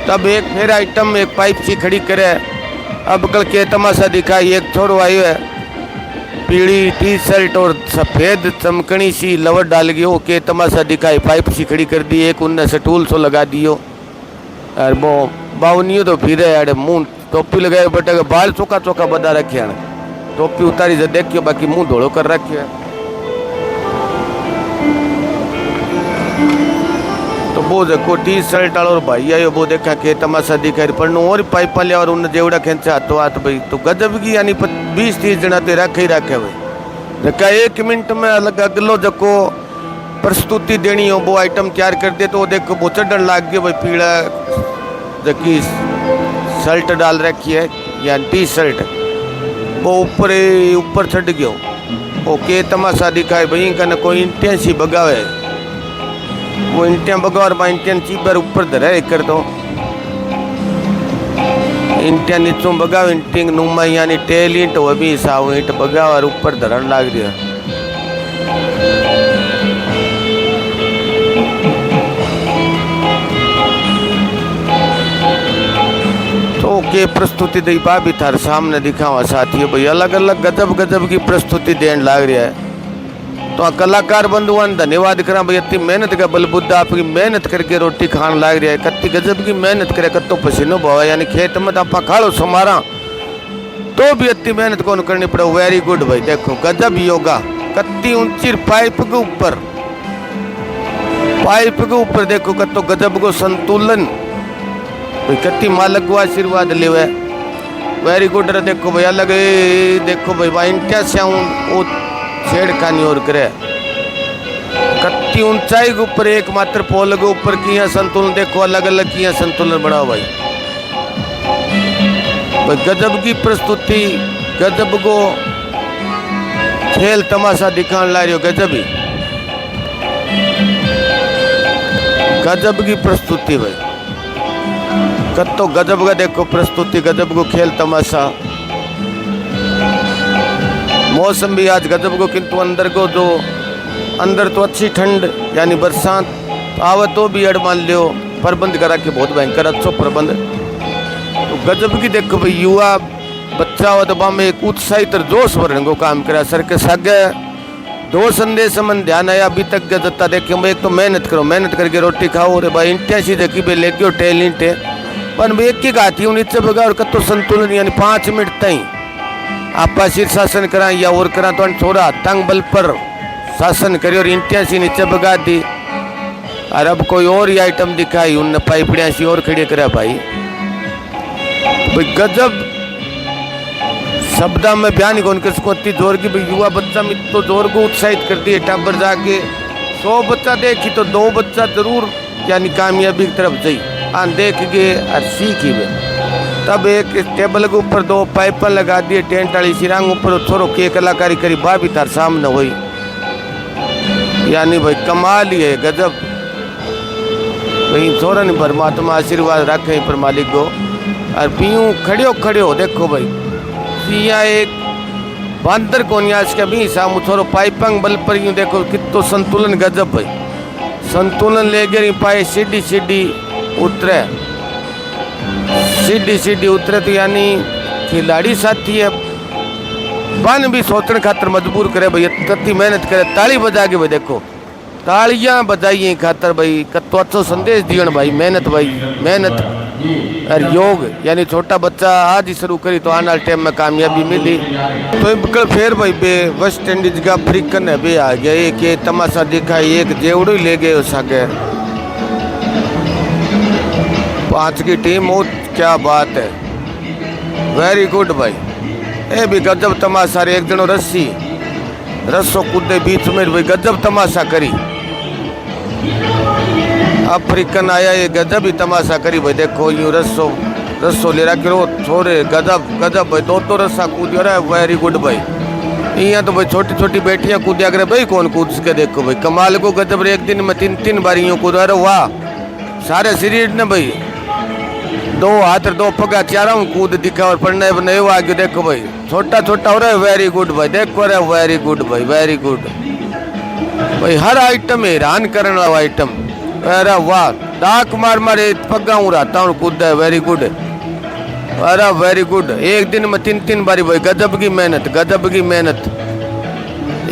तब एक फिर आइटम एक पाइप सी खड़ी करे। अब कल के तमाशा दिखाई, एक छोरो आयो है पीली टी शर्ट और सफ़ेद चमकनी सी लवट डाल गई, वो के तमाशा दिखाई, पाइप सी खड़ी कर दी, एक उनने से टूल सो लगा दियो यार। वो बाउनियो तो फिर यार मुँह टोपी लगाए बटे, बाल चौका चौका बदा रखे, टोपी उतारी से देखियो, बाकी मुँह धोड़ो कर रखे। तो वो देखो टी शर्ट और भाई आयो, वो देखा के तमाशा दिखाई पर और पाइपा लिया और उन्हें जेवड़ा खेचा हाथों हाथ भाई। तो गजब की यानी 20-30 जना तो रखे ही रखे भाई। देखा 1 मिनट में अलग अगलो जको प्रस्तुति देनी हो वो आइटम तैयार कर दे, तो वो देखो वो चढ़न लाग गया भाई। पीला जकी शर्ट डाल रखी है या टी शर्ट, वो ऊपर चढ़ गयो, वो के तमाशा दिखाए भाई। कने कोई इंटियां सी बगावे, वो इंटियां बगावर में इंटियां चीबर ऊपर धरे कर दो, इंटियां नीचों बगाव इंटिंग नुमा यानी टेल ईंट वो भी साव ईंट बगाव और ऊपर धरन लाग दिया। तो के प्रस्तुति दी भी थार सामने दिखावा साथियों भाई, अलग अलग गजब गजब की प्रस्तुति देने लाग रहा है। तो कलाकार बंधुआन धन्यवाद करा भाई, इतनी मेहनत का बलबुद्धा आपकी मेहनत करके रोटी खान लाग रहा है। कत्ती गजब की मेहनत करे, कत्तो पसीनो बहा, यानी खेत में तो आप खाड़ो समारा तो भी इतनी मेहनत कौन करनी पड़े। वेरी गुड भाई, देखो गजब योगा, कत्ती ऊंची पाइप के ऊपर देखो कत्तो गजब को संतुलन भाई, कत्ती मालक को आशीर्वाद लेवे। वेरी गुड रे, देखो भाई अलग देखो भाई इंटिया से वो छेड़खानी और करे, कत्ती ऊंचाई के ऊपर एकमात्र पोल के ऊपर किया संतुलन देखो, अलग अलग किया संतुलन बनाओ भाई। गजब की प्रस्तुति, गजब को खेल तमाशा दिखाने ला रही हो, गजब की प्रस्तुति भाई। कत्तो गजब का देखो प्रस्तुति, गजब को खेल तमाशा। मौसम भी आज गजब को, किंतु अंदर तो अच्छी ठंड यानी बरसात आवे तो भी अड़ मान लियो प्रबंध करा के बहुत भयंकर अच्छो प्रबंध। तो गजब की देखो भाई, युवा बच्चा हो तो में एक उत्साहित और जोश भरने को काम करा। सर के सागे 2 संदेश मन ध्यान आया अभी तक जता देखे, एक तो मेहनत करो, मेहनत करके रोटी खाओ रे भाई। इंटिया सी देखी भाई ले गयो टेल ईंटे पर एक ही गाती हूँ नीचे बगा और कत्तो संतुलन, यानी 5 मिनट तई आप शीर्षासन करा या और करा तो थोड़ा तंग बल पर शासन करियो और इंटिया सी नीचे बगा दी। और अब कोई और ही आइटम दिखाई, उनने पाइपड़िया सी और खड़ी करा भाई। गजब शब्दा में बयान कौन कर सको, इतनी जोर की भाई युवा बच्चा में तो जोर को उत्साहित कर दिए। टाबर जाके 100 बच्चा देखी तो 2 बच्चा जरूर यानी कामयाबी की तरफ जाई, देख गए और सीखी वे। तब एक टेबल के ऊपर 2 पाइप लगा दिए, टेंट वाली सिरांग ऊपर छोरो के कलाकारी करी भी तार सामने हुई, यानी भाई कमाल ही है, गजब भाई। छोरा ने परमात्मा आशीर्वाद रखे पर मालिक को। और पीयूँ खड़ियो देखो भाई, यहाँ एक बंदर कोनियास के भी सामू थोड़ो पाइपंग बल पर यूँ देखो कितो संतुलन गजब भाई, संतुलन ले गई पाए सीढ़ी सीढ़ी उतरे, सीढ़ी सीढ़ी उतरे तो यानी खिलाड़ी साथी है बन भी सोचने खातर मजबूर करे भाई, इतनी मेहनत करे, ताली बजा के भाई देखो तालियां बजाइए खातर भाई कतो अच्छो संदेश दियन भाई, मेहनत भाई मेहनत और योग यानी छोटा बच्चा आज ही शुरू करी तो आने वाले टाइम में कामयाबी मिली। तो कल फिर भाई बे वेस्ट इंडीज का अफ्रीकन है बे आ गया, एक ये तमाशा दिखाई, एक जेवड़ो ही ले गए उस आगे 5 की टीम हो, क्या बात है, वेरी गुड भाई, ये भी गजब तमाशा रे, एक जनो रस्सो कूदे बीच में भाई गजब तमाशा करी, अफ्रीकन आया ये गजब ही तमाशा करी भाई, देखो यूँ रस्सो ले रखो छोरे गजब गजब भाई, दो रस्सा कूद रहा है, वेरी गुड भाई। यहाँ तो भाई छोटी छोटी बेटियाँ कूदिया करे भाई, कौन कूद सके देखो भाई, कमाल को गजब रे, एक दिन में 3 बार यूँ कूद रहे, वाह सारे शरीर ने भाई 2 हाथ 2 पगा चारों कूद दिखा और पढ़ने बनाए हुआ आगे देखो भाई, छोटा छोटा हो रहा है, वेरी गुड भाई, देखो रहे वेरी गुड भाई, वेरी गुड भाई, हर आइटम हैरान करने वाला आइटम, अरे वाह डाक मार मारे पगा उड़ाता हूँ कूद है, वेरी गुड, अरे वेरी गुड, एक दिन में 3 बारी भाई, गजब की मेहनत, गजब की मेहनत,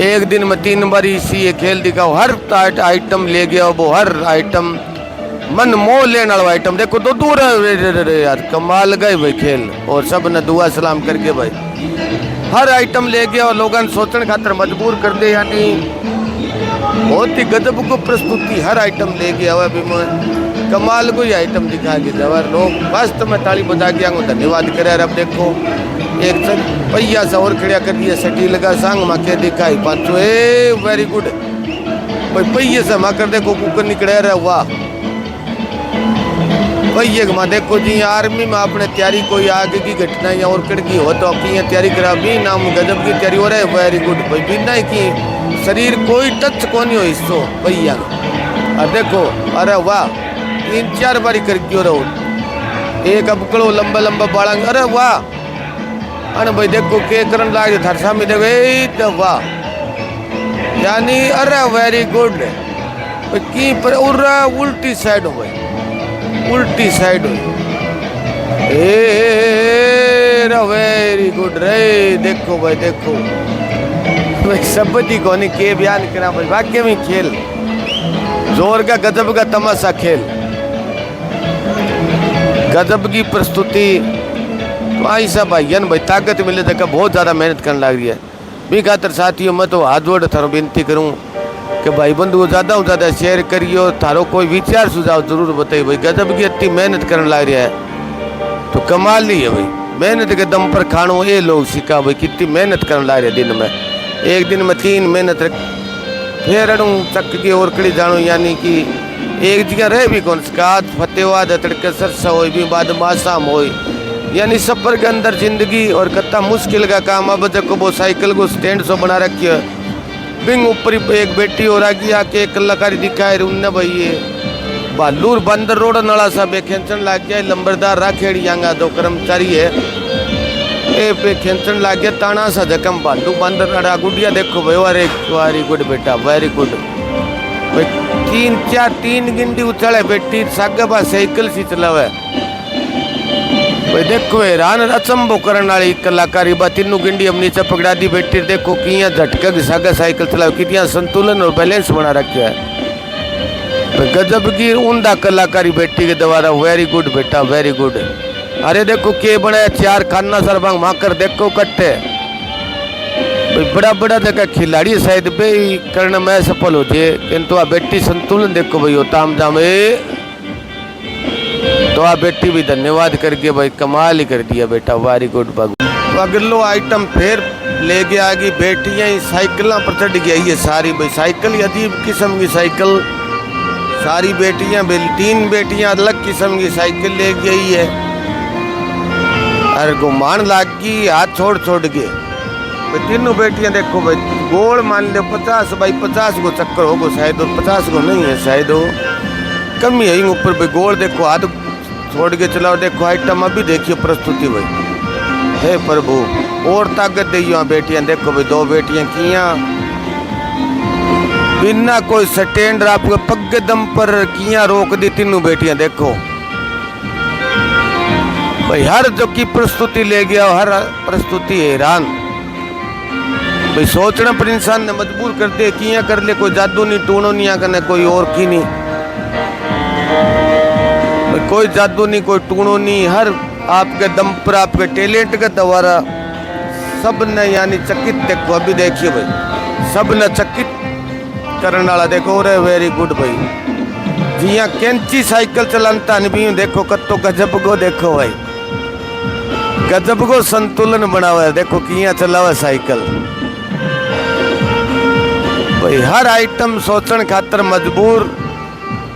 एक दिन में 3 बारी इसी ये खेल दिखाओ, हर आइटम ले गया वो, हर आइटम मन मोह लेने वाला आइटम, देखो तो दूर है यार, कमाल गए भाई खेल, और सब ने दुआ सलाम करके भाई हर आइटम ले गया और लोगों ने सोचने खातर मजबूर कर दे, यानी बहुत ही गजब को प्रस्तुति, हर आइटम ले गया हुआ भी कमाल को ही आइटम दिखा के जवा, लोग वास्तव में ताली बजा के आंगो धन्यवाद करे। अब देखो एक पहिया सा और खड़ा कर दिया, सटी लगा सांग माँ के दिखाई 500, ए वेरी गुड भाई, पहिए से माँ कर देखो कुकर निकले रहा, वाह पहिए माँ देखो जी, आर्मी में आपने तैयारी कोई आगे की घटना या और कड़की हो तो अपनी तैयारी करा भी, नाम गजब की तैयारी हो रहा है, वेरी गुड भाई, बिना की शरीर कोई टच को नहीं हो हिस्सों भैया, और देखो अरे वाह 3-4 बारी करके रहो, एक अबकड़ो लंबा लंबा बाड़ांग, अरे वाह अरे भाई देखो के करन लागे थरसा में देखो, वाह यानी अरे वेरी गुड की पर उल्टी साइड हो भाई, उल्टी साइड हो, वेरी गुड रे, देखो भाई देखो भाई, शब्दी को नहीं के बयान करा भाई, वाक्य में खेल जोर का गजब का तमाशा खेल, गजब की प्रस्तुति, तो ऐसा भाई भाई ताकत मिले तक बहुत ज़्यादा मेहनत करने लग रही है भी खातर साथियों, मैं तो हाथ जोड़ थारो विनती करूँ कि भाई बंधु ज़्यादा शेयर करियो, थारो कोई विचार सुझाव जरूर बताइए भाई, गजब की इतनी मेहनत करने लग रहा है तो कमाल नहीं है भाई, मेहनत के दम पर खानो ये लोग सीखा भाई, कितनी मेहनत करने लग रहे दिन में, एक दिन में 3 मेहनत फिर अड़ू चक के और कड़ी जानो, यानी कि एक जगह रह भी कौन सकात फतेवाद तड़के सरसा हो भी बाद मासाम हो, यानी सफ़र के अंदर जिंदगी और कितना मुश्किल का काम। अब देखो वो साइकिल को स्टैंड सो बना रखी है, बिंग ऊपर एक बेटी और आगे आके एक कलाकारी दिखाए उनने भाई, ये भालूर बंदर रोड नाला सा बे खेचन लाग गया, लंबरदार राखेड़ी आंगा 2 कर्मचारी है, ए पे खेचन लाग गया ताना सा जखम, भालू बंदर अड़ा गुडिया देखो भाई, अरे वेरी गुड बेटा, वेरी गुड भाई, 3 गिंडी उछाले बेटी सागबा साइकिल सी चलावे भाई, देखो हैरान अचंभो करने वाली कलाकारी बा, 3 गिंडी हम नीचे पकड़ा दी बेटी, देखो किया झटका की सागा साइकिल चलाओ, कितना संतुलन और बैलेंस बना रखा है, गजब की उमदा कलाकारी बेटी के द्वारा, वेरी गुड बेटा वेरी गुड। अरे देखो के बने 4 खाना सरबंग माकर देखो कट्टे भाई, बड़ा बड़ा देखा खिलाड़ी शायद बे करने में सफल हो जाए, किंतु आ बेटी संतुलन देखो भाई, ताम जाम तो आ बेटी भी धन्यवाद करके भाई कमाल ही कर दिया बेटा, वेरी गुड बाबू। तो अगलो आइटम फिर ले गया आगे, बेटियां ही साइकिल पर चढ़ गई है सारी भाई, साइकिल अजीब किस्म की साइकिल, सारी बेटियां 3 बेटियां अलग किस्म की साइकिल ले गई है, और घुमान लाग गई हाथ छोड़ के भाई, 3 बेटियां देखो भाई, गोल मान लो 50 बाई 50 को चक्कर होगा शायद, और 50 को नहीं है शायद, वो कमी है ऊपर भाई, गोल देखो हाथ छोड़ के चलाओ, देखो आइटम अभी देखिए प्रस्तुति भाई, हे प्रभु और ताकत दियो बेटियां। देखो भाई 2 बेटियां किया बिना कोई स्टैंड आपके पग दम पर किया रोक दी 3 बेटियां। देखो भाई हर जो की प्रस्तुति ले गया, हर प्रस्तुति हैरान भाई सोचना पर इंसान ने मजबूर कर दे। किया कर ले, कोई जादू नहीं टूणो नहीं आकर कोई और की नहीं, कोई जादू नहीं कोई टूणो नहीं, हर आपके दम पर आपके टैलेंट के द्वारा सब ने यानी चकित। देखो अभी देखिए भाई सब ने चकित करने वाला। देखो रे वेरी गुड भाई। जिया कैंची साइकिल चलाता नहीं देखो कत्तो गजब को। देखो भाई गजब को संतुलन बनावा है। देखो किया चलावा साइकिल भाई। हर आइटम सोचने खातर मजबूर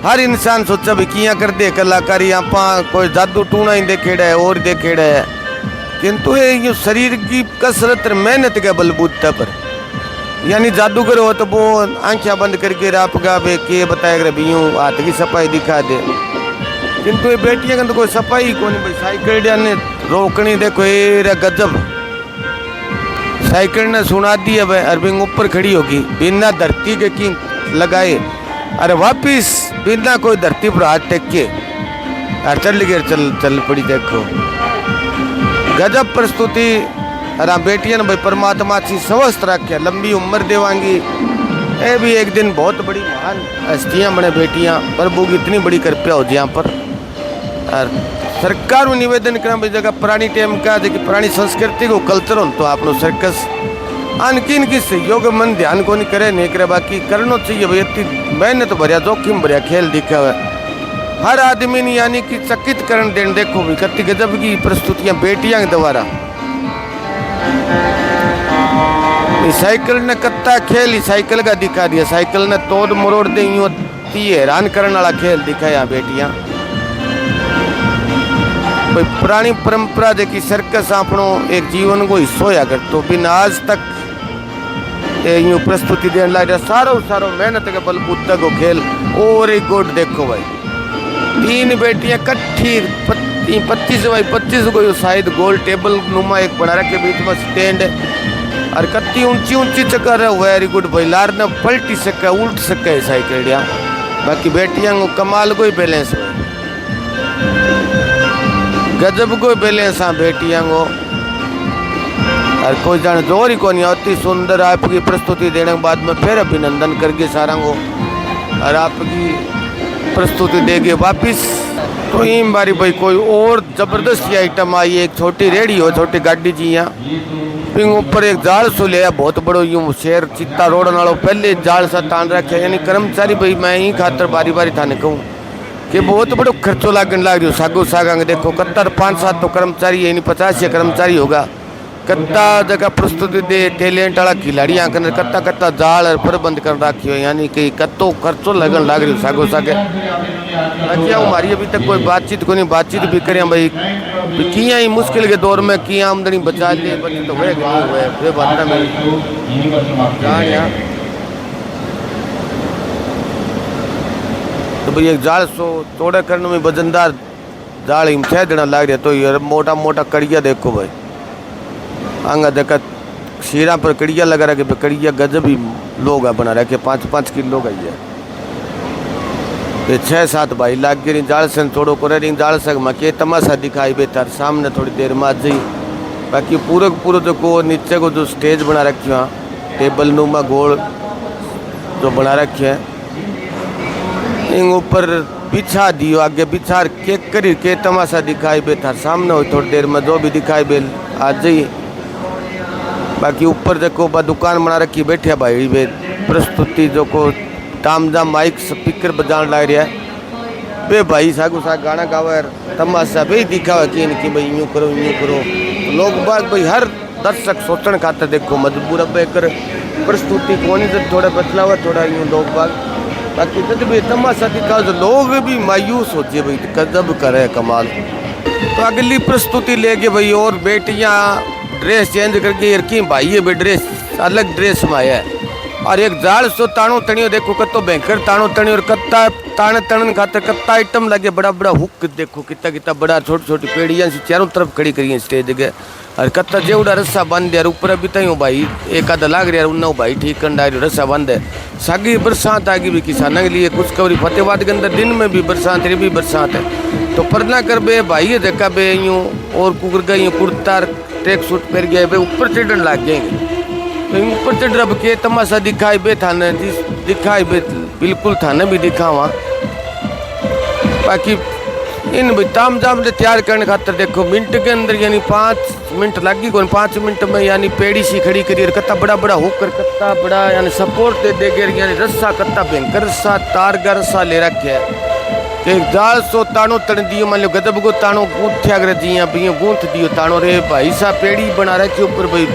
हर इंसान सोचा भी किया कर दे कलाकारी। आप कोई जादू टूणा ही देखेड़ा है और देखेड़ा है, किंतु ये शरीर की कसरत मेहनत के बलबूते पर यानी जादूगर हो तो वो आंखें बंद करके आप गा बे के बताएगा भी यूँ हाथ की सफाई दिखा दे, किंतु ये बेटियां का तो कोई सफाई कौन भाई। साइकिल ने रोकनी देखो ये गजब। साइकिल ने सुना दी है भाई अरबिंग ऊपर खड़ी होगी बिना धरती के की लगाए, अरे वापिस बिना कोई धरती पर हाथ टेक के चल गए चल पड़ी। देखो गजब प्रस्तुति। अरे बेटियां ने भाई परमात्मा अच्छी स्वस्थ रखे, लंबी उम्र देवांगी। ये भी एक दिन बहुत बड़ी महान हस्तियां बने बेटियां। प्रभु की इतनी बड़ी कृपया हो यहाँ पर। और सरकार को निवेदन करा भाई जगह पुरानी टाइम का जो पुरानी संस्कृति को कल्चर हो तो आप सर्कस अनकिन की सहयोग मन ध्यान को नहीं करे नहीं करे, बाकी करना चाहिए भाई। इतनी मेहनत भरिया जोखिम भरिया खेल दिखा हुआ हर आदमी ने यानी कि चकित करण देन। देखो भाई कति गजब की प्रस्तुतियां बेटियां के द्वारा। साइकिल ने कत्ता खेल साइकिल का दिखा दिया, साइकिल ने तोड़ मरोड़ दे हैरान करने वाला खेल दिखाया बेटियां भाई। पुरानी परंपरा देखी सर्कस आपनो एक जीवन को हिस्सो होया कर तो बिना आज तक यूँ प्रस्तुति देने लग सारो मेहनत के बलबूते को खेल। और एक गोट देखो भाई 3 बेटियां कट्ठी 25 बाई 25 को शायद गोल टेबल नुमा एक बना रखे बीच में स्टैंड और कत्ती ऊंची ऊंची चक्कर है। वेरी गुड भाई लार ने पलटी सके उल्ट सके साइकिल या बाकी बेटियां को कमाल को ही बैलेंस गजब को बैलेंस हाँ बेटियां को। और कोई जाने जोर ही को नहीं अति सुंदर आपकी प्रस्तुति देने के बाद में फिर अभिनंदन करके सारा को और आपकी प्रस्तुति देगे वापिस। तो इन बारी भाई कोई और जबरदस्त आइटम आई। एक छोटी रेडी हो छोटी गाड़ी जी यहाँ पिंग ऊपर एक जाल सो लिया बहुत बड़ो यूँ शेर चित्ता रोड नालों पहले जाल सा तान रखे यानी कर्मचारी भाई मैं ही खातर बारी बारी थाने कहूँ कि बहुत बड़ो खर्चो लागन लाग रही सागो सागांगे। देखो कत्ता 5-7 तो कर्मचारी है नहीं 50 कर्मचारी होगा। कत्ता जगह प्रस्तुति दे टैलेंट वाला खिलाड़ी आकर कत्ता जाल और प्रबंध कर रखी हो यानी कि कत्तो खर्चो लगन लाग रही सागो सागे। बाकी हमारी अभी तक कोई बातचीत को नहीं बातचीत भी करें भाई किया ही मुश्किल के दौर में किया आमदनी बचा लिए बच्चे तो हुए बात में तो भाई एक जाल सो तोड़े करने में वजनदार जाल ही 6 दिन लग रहा तो ये मोटा मोटा कड़िया देखो भाई आंगा देखा शीरा पर कड़िया लगा रखे कड़िया गजब ही लोग है बना रखे 5-5 किलो का ही है। 6-7 भाई लाग गई जाल से थोड़ो को रिंग जाल सक मैं के तमाशा दिखाई बेहतर सामने थोड़ी देर में आज ही। बाकी पूरा जो को नीचे को जो स्टेज बना रखी है टेबल नुमा गोल जो बना रखे है इन ऊपर बिछा दियो आगे बिछा के करी के तमाशा दिखाई बेहतर सामने हो थोड़ी देर में जो भी दिखाई बे आज ही। बाकी ऊपर देखो दुकान बना रखी बैठे भाई बे प्रस्तुति जो को ताम जाम माइक स्पीकर बजान लग रहा है बे भाई सागो साग गाना गावा तमाशा भाई दिखावा कि इनकी भाई यूँ करो तो लोग बाग भाई हर दर्शक सोचने खाते देखो मजबूर अब एक प्रस्तुति कौन से थोड़ा बदला हुआ थोड़ा यूँ लोग बाग बाकी जब भी तमाशा दिखाओ तो लोग भी मायूस होते भाई गजब करे कमाल। तो अगली प्रस्तुति लेके भाई और बेटियाँ ड्रेस चेंज करके रखी भाई ये भी ड्रेस अलग ड्रेस में आया है और एक जाल सो ताणो तणियो देखो कतो भयंकर ताणो तणियो और कत्ता ताण तणन खातर कत्ता आइटम लगे बड़ा बड़ा हुक देखो कितना कितना बड़ा छोटी छोटी पेड़ियां सी चारों तरफ खड़ी करी स्टेज के और कत्ता जेवड़ा रस्सा बांध दिया ऊपर अभी तक भाई एक आधा लाग रहा उन्ना भाई ठीक करना रस्सा बांध है। सागी बरसात आ गई भी किसानों के लिए कुछ कवरी फतेहाबाद के अंदर दिन में भी बरसात रे भी बरसात है तो परना कर बे भाई देखा बे यूँ और कुकर गई कुर्ता ट्रैक सूट पहन गए बे ऊपर चढ़न लग जाएंगे ऊपर चढ़ रब के तमाशा दिखाई बे थाने दिखाई बे बिल्कुल थाने भी दिखावा बाकी इन भी ताम जाम से तैयार करने खातर देखो मिनट के अंदर यानी 5 मिनट लगी कौन 5 मिनट में यानी पेड़ी सी खड़ी करी और कत्ता बड़ा बड़ा होकर कत्ता बड़ा यानी सपोर्ट दे दे गए यानी रस्सा कत्ता भयंकर रस्सा तार का रस्सा ले रखे है एक जाल सो ताणो तण दियो मान लो गजब को ताणो गूंथ अगर जिया भी गूंथ दियो ताणो रे भाई सा पेड़ी बना रखी ऊपर भाई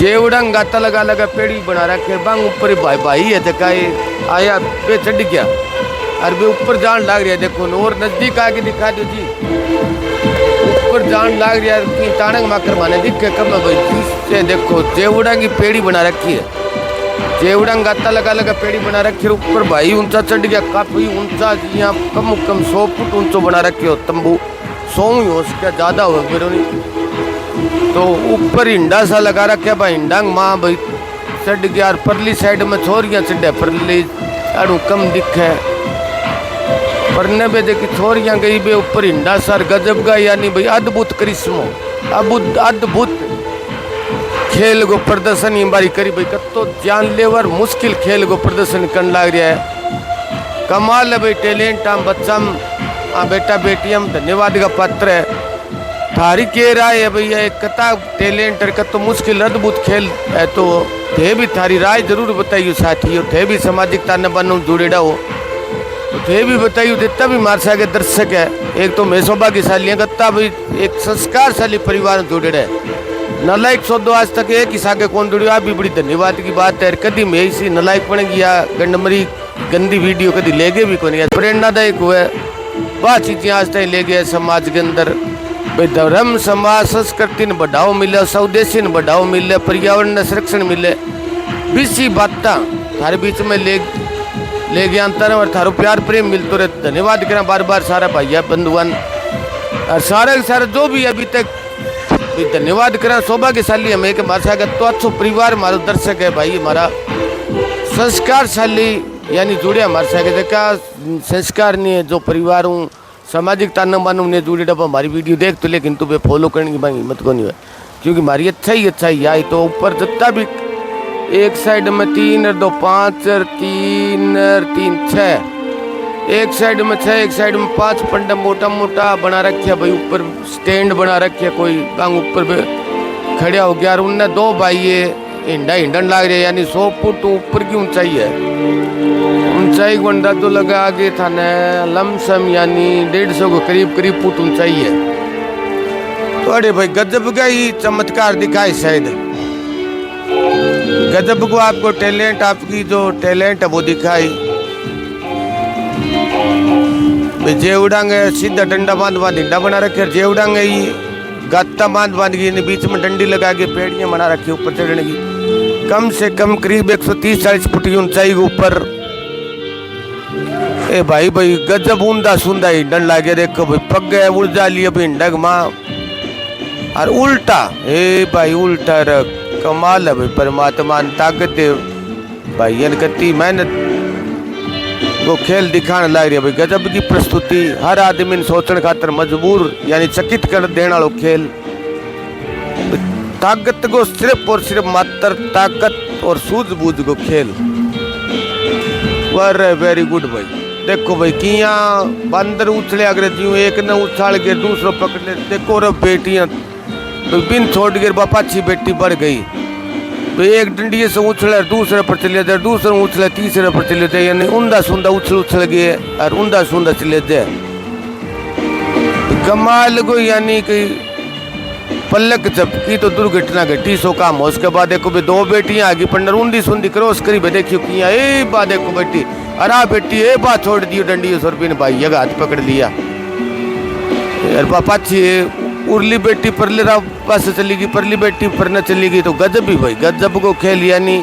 जेवड़ंग गाता लगा लगा पेड़ी बना रखे बांग ऊपर भाई भाई है जकाए आया पे चढ़ गया और वे ऊपर जान लाग रहा है देखो और नजदीक आके दिखा दो जी ऊपर जान लाग रहा है ताणंग माकर माने दिखे कब भाई से देखो जेवड़ंग की पेड़ी बना रखी है जेवड़ंग गाता लगा लगा पेड़ी बना रखी है ऊपर भाई ऊंचा चढ़ गया काफी ऊंचा यहाँ कम 100 फुट ऊंचो बना रखे हो तंबू 100 ही हो सके ज्यादा हो फिर तो ऊपर हिंडा सा लगा रखे भाई हिंडांग माँ भाई चढ़ गया और परली साइड में छोरियाँ चढ़े परली अड़ू कम दिखे परने पे देखी छोरियाँ गई बे ऊपर हिंडा सर गजब का यानी भाई अद्भुत करिश्मो अद्भुत खेल को प्रदर्शन बारी करी भाई कतो जानलेवर मुश्किल खेल को प्रदर्शन करने लग रहा है कमाल है भाई टैलेंट हम बच्चा बेटा बेटियां धन्यवाद का पात्र है थारी कह रहा है भैया एक कता टैलेंट है कतो मुश्किल अद्भुत खेल है तो थे भी थारी राय जरूर बताइयो साथियों थे भी सामाजिकता न बनो जुड़ेड़ा हो तो थे भी बताइयो जितना भी मारसा के दर्शक है एक तो मैं सौभाग्यशाली कत्ता भाई एक संस्कारशाली परिवार जुड़ेड़ा है नलायक सौदो आज तक एक ही सागे कौन जुड़ियो आप भी बड़ी धन्यवाद की बात है कभी मैं इसी नलायक बन गया गंडमरी गंदी वीडियो कभी ले गए भी कौन प्रेरणादायक हुए बहुत चीजें आज तक ले गए समाज के अंदर भाई धर्म समाज संस्कृति ने बढ़ावा मिले स्वदेशी ने बढ़ावा मिले पर्यावरण ने संरक्षण मिले बीसी बात थारे बीच में ले गया अंतर और थारो प्यार प्रेम मिलते रहे धन्यवाद करें बार बार सारा भैया बंधुआन और सारे जो भी अभी तक धन्यवाद करें सौभाग्यशाली हमें कि हमारे साथ तो अच्छो परिवार हमारा दर्शक है भाई हमारा संस्कारशाली यानी जुड़े हमारे साथ देखा संस्कार नहीं है जो परिवार हूँ सामाजिक ताना बानू ने जुड़े डब्बा हमारी वीडियो देख तो लेकिन तुम्हें फॉलो करने की भाई हिम्मत को नहीं है क्योंकि हमारी अच्छा ही आई तो ऊपर जितना भी एक साइड में 3 और 2 5 और 3 और 3 6 एक साइड में 6 एक साइड में 5 पंडा मोटा मोटा बना रखे भाई ऊपर स्टैंड बना रखे कोई बांग ऊपर पे खड़ा हो गया और उनने 2 भाई हिंडन लाग रहे यानी 100 फुट ऊपर की ऊंचाई है ऊंचाई को अंदाजो लगा आगे था न लमसम यानी 150 को करीब फुट ऊंचाई है तो अरे भाई गजब का ही चमत्कार दिखाए शायद गजब को आपको टैलेंट आपकी जो टैलेंट है वो दिखाई जेवड़ांगे सीधा डंडा बांध हिंडा बना रखे जेवड़ांगे ही गाता बांध की बीच में डंडी लगा के पेड़ियां बना रखी ऊपर चढ़ने की कम से कम करीब 130-140 फुट की ऊंचाई के ऊपर ए भाई गजब ऊंधा सुंदा हिंडन लागे देखो भाई पग गए उर्जा लिए हिंडक माँ और उल्टा भाई उल्टा रख कमाल है भाई परमात्मा ताकत है भाई कति मेहनत वो खेल दिखाने लग रही है भाई गजब की प्रस्तुति हर आदमी सोचने खातर मजबूर यानी चकित कर देने वाला खेल ताकत को सिर्फ और सिर्फ मात्र ताकत और सूझबूझ को खेल वेरी गुड भाई देखो भाई किया बंदर उछले अगर जीव एक ने उछाल के दूसरों पकड़ ले देखो रे बेटियां तो बिन छोड़ के पाछी बेटी बढ़ गई तो एक डंडिये से उछले दूसरे पर चले जाए दूसरे उछले तीसरे पर चले जाए यानी ऊंधा सूंधा उछल गए और ऊंधा सूंधा चले जाए कमाल को यानी कि पलक झपकी तो दुर्घटना घटी सो काम हो उसके बाद देखो भी 2 बेटियां आगे पंडर ऊंधी सूंधी क्रॉस करी भाई देखियो किया बा देखो बेटी अरा बेटी बात छोड़ दियो डंडी सौ रुपये ने भाई ये हाथ पकड़ लिया यार पापा उर्ली बेटी परले पास चली गई परली बेटी पर न चली गई तो गजब ही भाई गजब को खेल यानी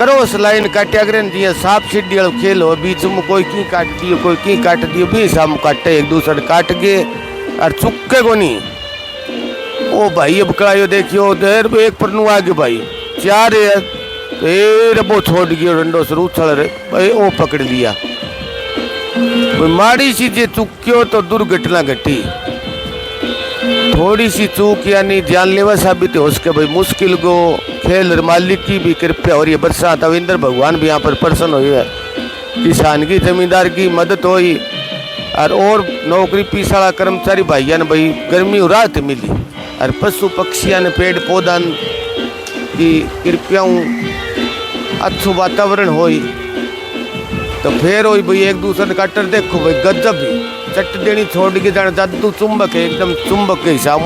क्रॉस लाइन काटिया करें जिया सांप सीढ़ी वाला खेल हो, बीच में कोई की काट दियो कोई की काट दियो, भी साम काटे एक दूसरे काट के और चुके को नहीं। ओ भाई अब कड़ाइयो देखियो देर में एक पर आगे भाई चार है, फिर वो छोड़ गया डंडो से उछल रहे भाई, वो पकड़ लिया। माड़ी सी जे चुक्यो तो दुर्घटना घटी, थोड़ी सी चूक यानी जानलेवा साबित हो सके भाई। मुश्किल को खेल मालिक की भी कृपया हो रही है, बरसात अविंदर भगवान भी यहाँ पर प्रसन्न हुए है, किसान की जमींदार की मदद हुई और नौकरी पीसाला कर्मचारी भाइया ने भाई गर्मी राहत मिली, और पशु पक्षियों ने पेड़ पौधा की कृपया अच्छो वातावरण होई। तो फिर वही भाई एक दूसरे काटर देखो भाई गजब ही चट देनी छोड़ के जाना जादू चुंबक है, एकदम चुंबक के हिसाब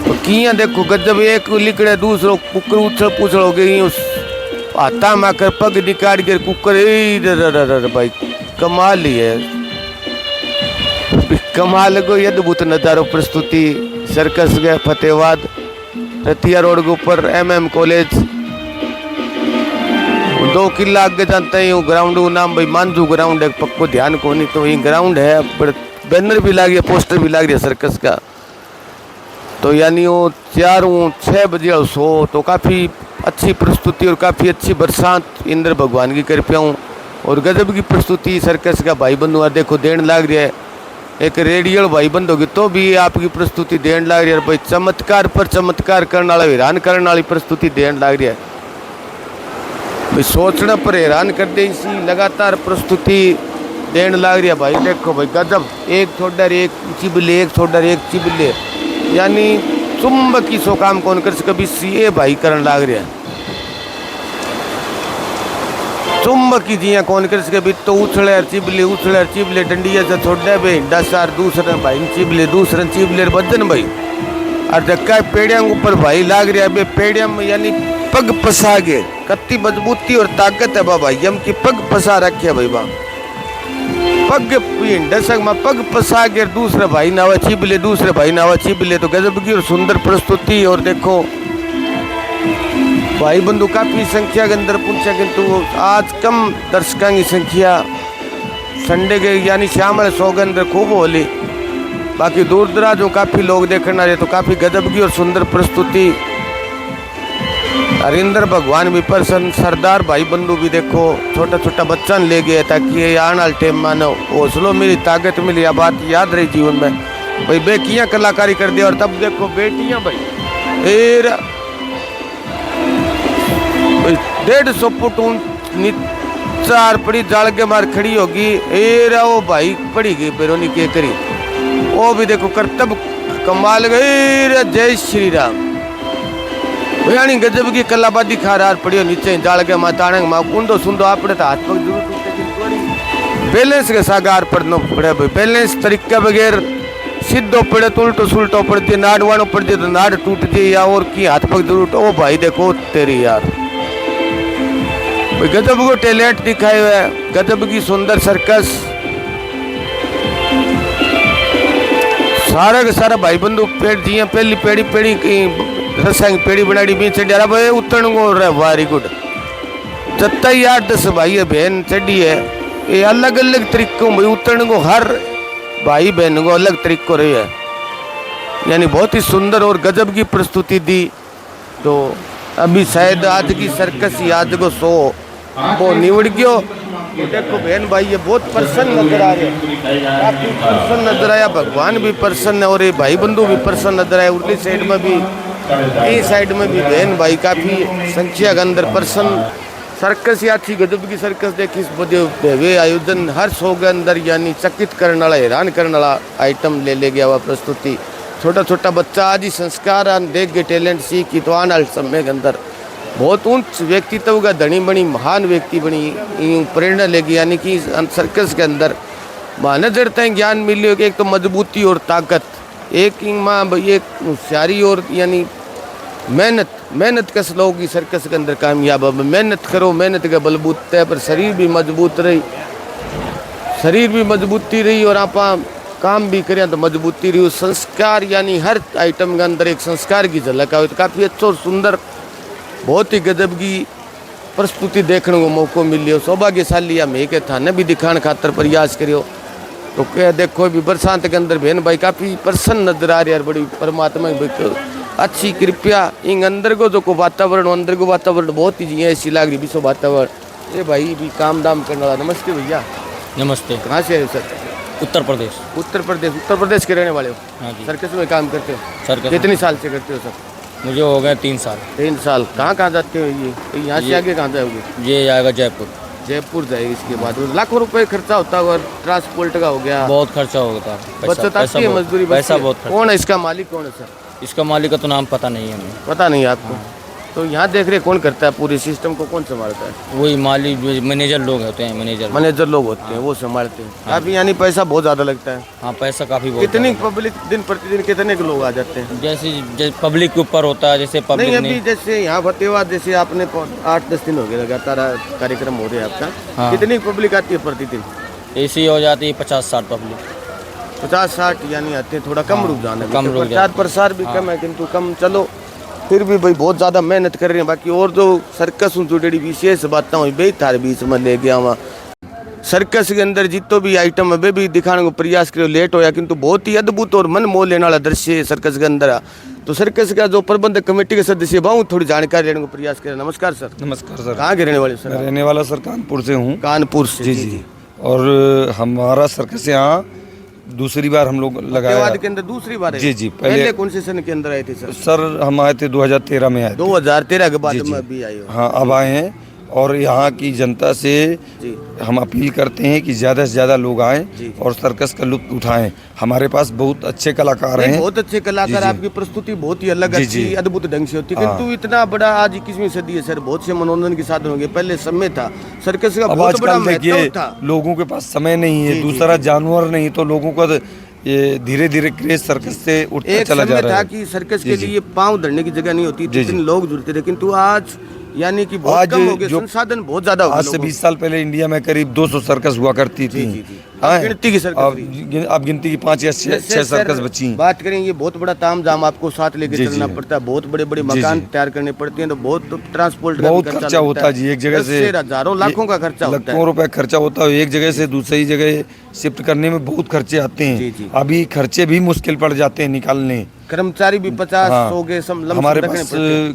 तो किया देखो गजब। एक लिकड़े दूसरो कुकर उछल पुछल हो गई, उस हाथा में आकर पग निकाल कर कुकर भाई कमाल ही है, कमाल को अद्भुत नजारो प्रस्तुति सर्कस गए फतेहाबाद रतिया रोड के ऊपर MM कॉलेज 2 किला आगे जानते हैं। ग्राउंड का नाम भाई मांझू ग्राउंड है, पक्को ध्यान को नहीं तो ये ग्राउंड है, पर बैनर भी लग गया पोस्टर भी लग रहा सर्कस का। तो यानी वो 4-6 बजे सो तो काफ़ी अच्छी प्रस्तुति और काफ़ी अच्छी बरसात इंद्र भगवान की कृपया और गजब की प्रस्तुति सर्कस का भाई बंधु देखो देन लग रहा है। एक रेडियल भाई बंद होगी तो भी आपकी प्रस्तुति देन लग रही है भाई, चमत्कार पर चमत्कार करने वाला हैरान करने वाली प्रस्तुति देन लग रही है भाई, सोचने पर हैरान कर दे इसी लगातार प्रस्तुति देन लग रही है भाई। देखो भाई गजब, एक छोड़र एक चिबले, एक छोड़र एक चिबले, यानी चुंबकी सो काम कौन कर सके, ये भाई करने लग रहा है चुंबकी जिया कौन कर सके भी। तो उछले चिबले डंडिया से छोड़ दे भाई 10 दूसरे भाई चिबले दूसरे चिबले बदन भाई, और धक्का पेड़िया ऊपर भाई लाग रहा है पेड़िया में, यानी पग पसा गए, कत्ती मजबूती और ताकत है भाई यम की पग पसा रखे भाई बा पग दशक में पग पसा के दूसरे भाई नावा चिबले दूसरे भाई नावा चिबले। तो गजब की और सुंदर प्रस्तुति। और देखो भाई बंधु काफ़ी संख्या के अंदर पूछा, किंतु आज कम दर्शकों की संख्या संडे के यानी शाम वाले 100 के अंदर खूब होली, बाकी दूर दराज जो काफ़ी लोग देखने आ रहे। तो काफ़ी गजब की और सुंदर प्रस्तुति। हरिंदर भगवान भी प्रसन्न, सरदार भाई बंधु भी देखो छोटा छोटा बच्चा ले गए ताकि ये आने वाले टाइम मानो हौसलों मिली ताकत मिली, यह बात याद रही जीवन में भाई। बेटियाँ कलाकारी कर दिया और तब देखो बेटियाँ भाई 150 फुट चार पड़ी जाल के मार खड़ी होगी, वो भाई पड़ी गई बेरोनी के करी, वो भी देखो करतब कमाल गई। जय श्री राम यानी गजब की कलाबादी खा रहा पड़ियो नीचे जाल के माताणंग माँ कुंदो सुंदो आपने तो हाथ पग जरूर बैलेंस के सागार पड़ना पड़े भाई, बैलेंस तरीका बगैर सीधो पड़े तो उल्टो सुल्टो पड़ती नाड़ वाणो पड़ती तो नाड़ टूट जाए या और की हाथ पग जरूर। ओ भाई देखो तेरी यार गजब को टैलेंट दिखाए हुए है, गजब की सुंदर सर्कस। सारा के सारा भाई बंधु पेड़ जिया पहली पेड़ी की रसायन पेड़ी बनाड़ी भी चढ़िया भाई उतरण को वेरी गुड। जत्ता ही 8-10 भाई बहन चढ़ी है, ये अलग अलग तरीकों भाई उतरण को हर भाई बहन को अलग तरीकों रही है, यानी बहुत ही सुंदर और गजब की प्रस्तुति दी। तो अभी शायद आज की सर्कस आज को शो वो निवड़ गयो। देखो बहन भाई ये बहुत प्रसन्न नजर आ रहे हैं, काफी प्रसन्न नजर आया, भगवान भी प्रसन्न है और ये भाई बंधु भी प्रसन्न नजर आया। उर्ली साइड में भी इस साइड में भी बहन भाई काफी संख्या के अंदर प्रसन्न। सर्कस या अच्छी गजब की सर्कस देखी वे आयोजन हर शो के अंदर यानी चकित करने वाला हैरान करने वाला आइटम ले गया हुआ प्रस्तुति। छोटा छोटा बच्चा आज ही संस्कार देख के टैलेंट सीखी तो आने वाले समय के अंदर बहुत उच्च व्यक्तित्व का धनी बनी महान व्यक्ति बनी प्रेरणा लेगी, यानी कि सर्कस के अंदर माने जड़ते हैं ज्ञान मिली हो कि एक तो मजबूती और ताकत, एक माँ एक होशियारी और यानी मेहनत कस लोगों की सर्कस के अंदर कामयाब। मेहनत करो, मेहनत का बलबूते है, पर शरीर भी मजबूत रही, शरीर भी मजबूती रही और आप काम भी करें तो मजबूती रही। संस्कार यानी हर आइटम के अंदर एक संस्कार की झलक आई, तो काफ़ी अच्छा और सुंदर बहुत ही गजब की प्रस्तुति देखने को मौको मिलियो। सौभाग्यशाली हमें के थाने भी दिखाने खातर प्रयास करियो। तो क्या देखो भी बरसात के अंदर बहन भाई काफ़ी प्रसन्न नजर आ रही है। बड़ी परमात्मा की अच्छी कृपया इन अंदर को जो को वातावरण अंदर को वातावरण बहुत ही जी ऐसी लग रही विश्व वातावरण। ये भाई भी काम दाम करने वाला। नमस्ते भैया। नमस्ते। कहाँ से है सर? उत्तर प्रदेश। उत्तर प्रदेश के रहने वाले हो? हाँ जी। सर्कस में काम करते हो? सर्कस कितनी साल से करते हो सर? मुझे हो गए 3 साल। 3 साल। कहाँ जाते हो ये यहाँ से आगे कहाँ जाओगे? ये आएगा जयपुर। जयपुर जाएगी। इसके बाद लाखों रुपए खर्चा होता है और ट्रांसपोर्ट का हो गया। बहुत खर्चा होता है। बचत आती है, मजदूरी पैसा बहुत खर्चा। कौन है इसका मालिक? कौन है सर? इसका मालिक का तो नाम पता नहीं है हमें। पता नहीं आपको? तो यहाँ देख रहे कौन करता है? पूरे सिस्टम को कौन संभालता है? वही मालिक मैनेजर लोग होते हैं। मैनेजर लोग होते हैं वो संभालते हैं। काफी यानी पैसा बहुत ज्यादा लगता है। हाँ, पैसा काफी बहुत। कितनी पब्लिक दिन प्रतिदिन कितने के लोग आ जाते हैं? जैसे पब्लिक के ऊपर होता है। जैसे पब्लिक नहीं अभी जैसे यहाँ फतेहाबाद जैसे आपने 8-10 दिन हो गए लगातार कार्यक्रम हो रहे हैं आपका। हाँ। कितनी पब्लिक आती है प्रतिदिन? ऐसी हो जाती है 50-60 पब्लिक। 50-60 यानी आते हैं। थोड़ा कम रुझान है, कम रुझान। प्रचार प्रसार भी कम है किंतु कम। चलो फिर भी भाई बहुत ज़्यादा मेहनत कर रहे हैं। बाकी और जो सर्कस जुड़ी विशेष बातें हुई भाई थारे बीच में ले गया वहाँ सर्कस के अंदर जितो भी आइटम है वे भी दिखाने को प्रयास करो। लेट होया किंतु बहुत ही अद्भुत और मन मोह लेने वाला दृश्य है सर्कस के अंदर। तो सर्कस का जो प्रबंधक कमेटी के सदस्य बहुत थोड़ी जानकारी लेने को प्रयास करें। नमस्कार सर। नमस्कार सर। कहाँ के रहने वाले सर? मैं रहने वाला सर कानपुर से हूँ। कानपुर से? जी जी। और हमारा सर्कस यहाँ दूसरी बार हम लोग लगाया फतेहाबाद के अंदर दूसरी बार है? जी जी। पहले कौन से सन के अंदर आए थे सर? सर हम आए थे 2013 में आए थे। 2013 के बाद जी, जी। में अभी आए हो? हाँ अब आए हैं। और यहाँ की जनता से जी। हम अपील करते हैं कि ज़्यादा से ज़्यादा लोग आएँ जी। और सर्कस का लुत्फ उठाएं। हमारे पास बहुत अच्छे कलाकार हैं। बहुत अच्छे कलाकार। जी, जी। आपकी प्रस्तुति बहुत ही अलग जी, अच्छी जी। अद्भुत ढंग से होती है। हाँ। किंतु इतना बड़ा आज 21वीं सदी है सर, बहुत से मनोरंजन के साधन हो गए। पहले समय था सर्कस का अब बहुत बड़ा आजकल महत्व देखिए था। लोगों के पास समय नहीं है, जी, जी, दूसरा जी। जानवर नहीं, तो लोगों का ये धीरे धीरे क्रेज सर्कस से उठता एक चला जा समय रहा था है। कि सर्कस जी, के जी। लिए पांव धरने की जगह नहीं होती थी, जी, जी। इतने लोग जुड़ते थे। किंतु आज यानी कि बहुत आज कम हो गए, जो- संसाधन बहुत ज्यादा हो गए आज से लोगों 20 साल पहले इंडिया में करीब 200 सर्कस हुआ करती थी। जी, जी। हाँ, अब गिनती की सर्कस रही। अब गिनती की 5 या 6 जैसे सर्कस सर बची हैं। बात करें ये बहुत बड़ा तामझाम आपको साथ लेके जी, चलना जी। पड़ता है। बहुत बड़े बड़े जी, मकान जी। तैयार करने पड़ते हैं। तो बहुत ट्रांसपोर्ट का बहुत भी खर्चा होता है जी। एक जगह से हजारों लाखों का खर्चा होता है। लाखों रुपए खर्चा होता है। एक जगह से दूसरी जगह शिफ्ट करने में बहुत खर्चे आते जी, हैं। जी। अभी खर्चे भी मुश्किल पड़ जाते हैं निकालने। कर्मचारी भी 50-100 हाँ। के हमारे पास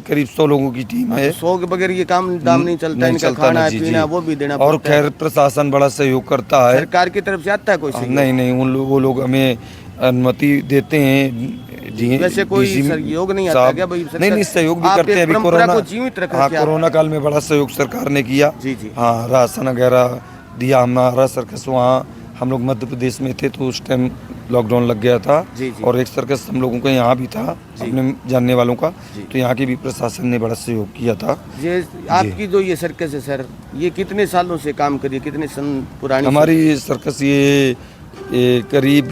करीब 100 लोगों की टीम है। 100 के बगैर ये काम दाम नहीं चलता। नहीं इनका चलता खाना ना, है जी, पीना जी। वो भी देना और पड़ता है। खैर प्रशासन बड़ा सहयोग करता है। सरकार की तरफ से आता है कोई सहयोग? नहीं वो लोग हमें अनुमति देते हैं जी। वैसे कोई डीसी सहयोग नहीं आता साहब- क्या भाई? सरकार- नहीं सहयोग भी आप करते एक हैं। अभी परंपरा कोरोना को जीवित रख हाँ रखे आप। कोरोना काल में बड़ा सहयोग सरकार ने किया। जी, जी। हाँ राशन वगैरह दिया। हमारा सर्कस वहाँ हम लोग मध्य प्रदेश में थे तो उस टाइम लॉकडाउन लग गया था। जी, जी। और एक सर्कस हम लोगों का यहाँ भी था अपने जानने वालों का। तो यहाँ की भी प्रशासन ने बड़ा सहयोग किया था। ये आपकी जो ये सर्कस है सर, ये कितने सालों से काम करिए? कितने सन पुरानी? हमारी सर्कस ये करीब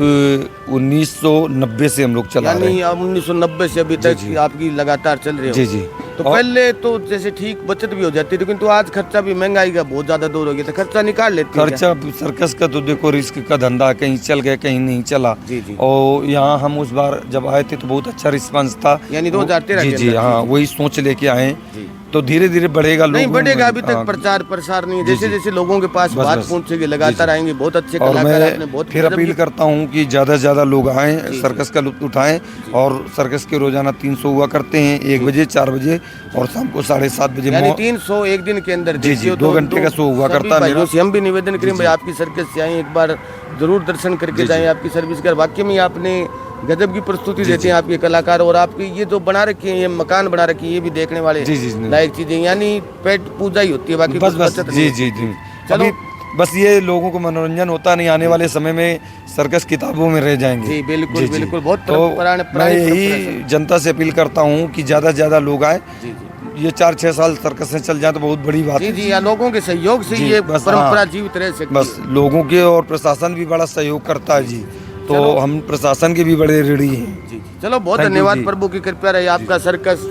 1990 से हम लोग चला रहे यानी हैं। अब 1990 से अभी तक जी। आपकी लगातार चल रही हो? जी जी। तो और- पहले तो जैसे ठीक बचत भी हो जाती थी, किंतु आज खर्चा भी महंगाई का बहुत ज्यादा दूर हो गया। तो खर्चा निकाल लेते हैं क्या? खर्चा सर्कस का तो देखो रिस्क का धंधा, कहीं चल गया कहीं नहीं चला। जी, जी। और यहाँ हम उस बार जब आए थे तो बहुत अच्छा रिस्पांस था। यानी 2013 जी के जी अंदर? हाँ जी, वही सोच लेके आए। जी। तो धीरे धीरे बढ़ेगा। नहीं लोगों बढ़ेगा, में- अभी तक हाँ। प्रचार प्रसार नहीं है। जी, जैसे जी। जैसे लोगों के पास बस, बात बस। पहुंचेगी लगातार जी, जी। आएंगे। बहुत अच्छे और कलाकार आपने मैं बहुत फिर गजब अपील की- करता हूँ कि ज़्यादा से ज़्यादा लोग आएँ, जी, सर्कस का लुत्फ उठाएं। और सर्कस के रोजाना 300 हुआ करते हैं, 1 बजे 4 बजे और शाम को 7:30 बजे। यानी 300 एक दिन के अंदर? जी, देखिए, जी, 2 घंटे का शो हुआ सभी करता है भाइयों मेरा। से हम भी निवेदन करें भाई आपकी सर्कस से आए, एक बार जरूर दर्शन करके जाएं। आपकी सर्विस कर वाकई में आपने गजब की प्रस्तुति देते हैं आपके कलाकार। और आपकी ये जो बना रखी है, ये मकान बना रखी है, ये भी देखने वाले जी, जी। लायक चीजें। यानी पेट पूजा ही होती है, बाकी बस कुछ बस बचत जी नहीं। जी जी। चलो। अभी बस ये लोगों को मनोरंजन होता नहीं, आने वाले समय में सर्कस किताबों में रह जाएंगे। जी, बिल्कुल, बिल्कुल। बहुत तो पुराने मैं परंपरा यही जनता से अपील करता हूँ कि ज़्यादा से ज़्यादा लोग आए। जी, जी। ये 4-6 साल सर्कस से चल जाए तो बहुत बड़ी बात जी है। जी, या लोगों के सहयोग से जी, ये बस, परंपरा हाँ। जीवित रह सकती बस है। लोगों के और प्रशासन भी बड़ा सहयोग करता है जी। तो चलो। हम प्रशासन के भी बड़े ऋणी हैं। जी, चलो बहुत Thank you धन्यवाद। जी। प्रभु की कृपया रही आपका सर्कस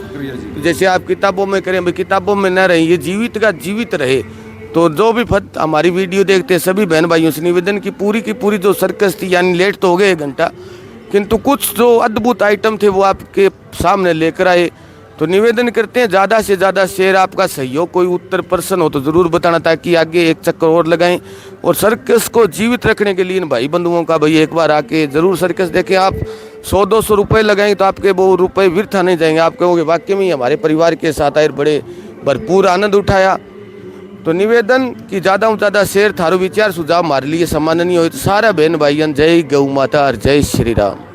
जैसे आप किताबों में करें, भाई किताबों में न रहे, ये जीवित का जीवित रहे। तो जो भी फत हमारी वीडियो देखते हैं सभी बहन भाइयों से निवेदन की पूरी जो सर्कस थी, यानी लेट तो हो गए 1 घंटा, किंतु कुछ जो अद्भुत आइटम थे वो आपके सामने लेकर आए। तो निवेदन करते हैं ज़्यादा से ज़्यादा शेयर आपका सहयोग कोई उत्तर पर्सन हो तो ज़रूर बताना, ताकि आगे एक चक्कर और लगाएं। और सर्कस को जीवित रखने के लिए इन भाई बंधुओं का भाई एक बार आके ज़रूर सर्कस देखें। आप 100-200 रुपये लगाएंगे तो आपके वो रुपये व्यर्थ नहीं जाएंगे। आप कहोगे वाकई में हमारे परिवार के साथ आए बड़े भरपूर आनंद उठाया। तो निवेदन कि ज़्यादा से ज़्यादा शेयर थारो विचार सुझाव हमारे लिए सम्माननीय हो। तो सारा बहन भाईयन जय गौ माता और जय श्री राम।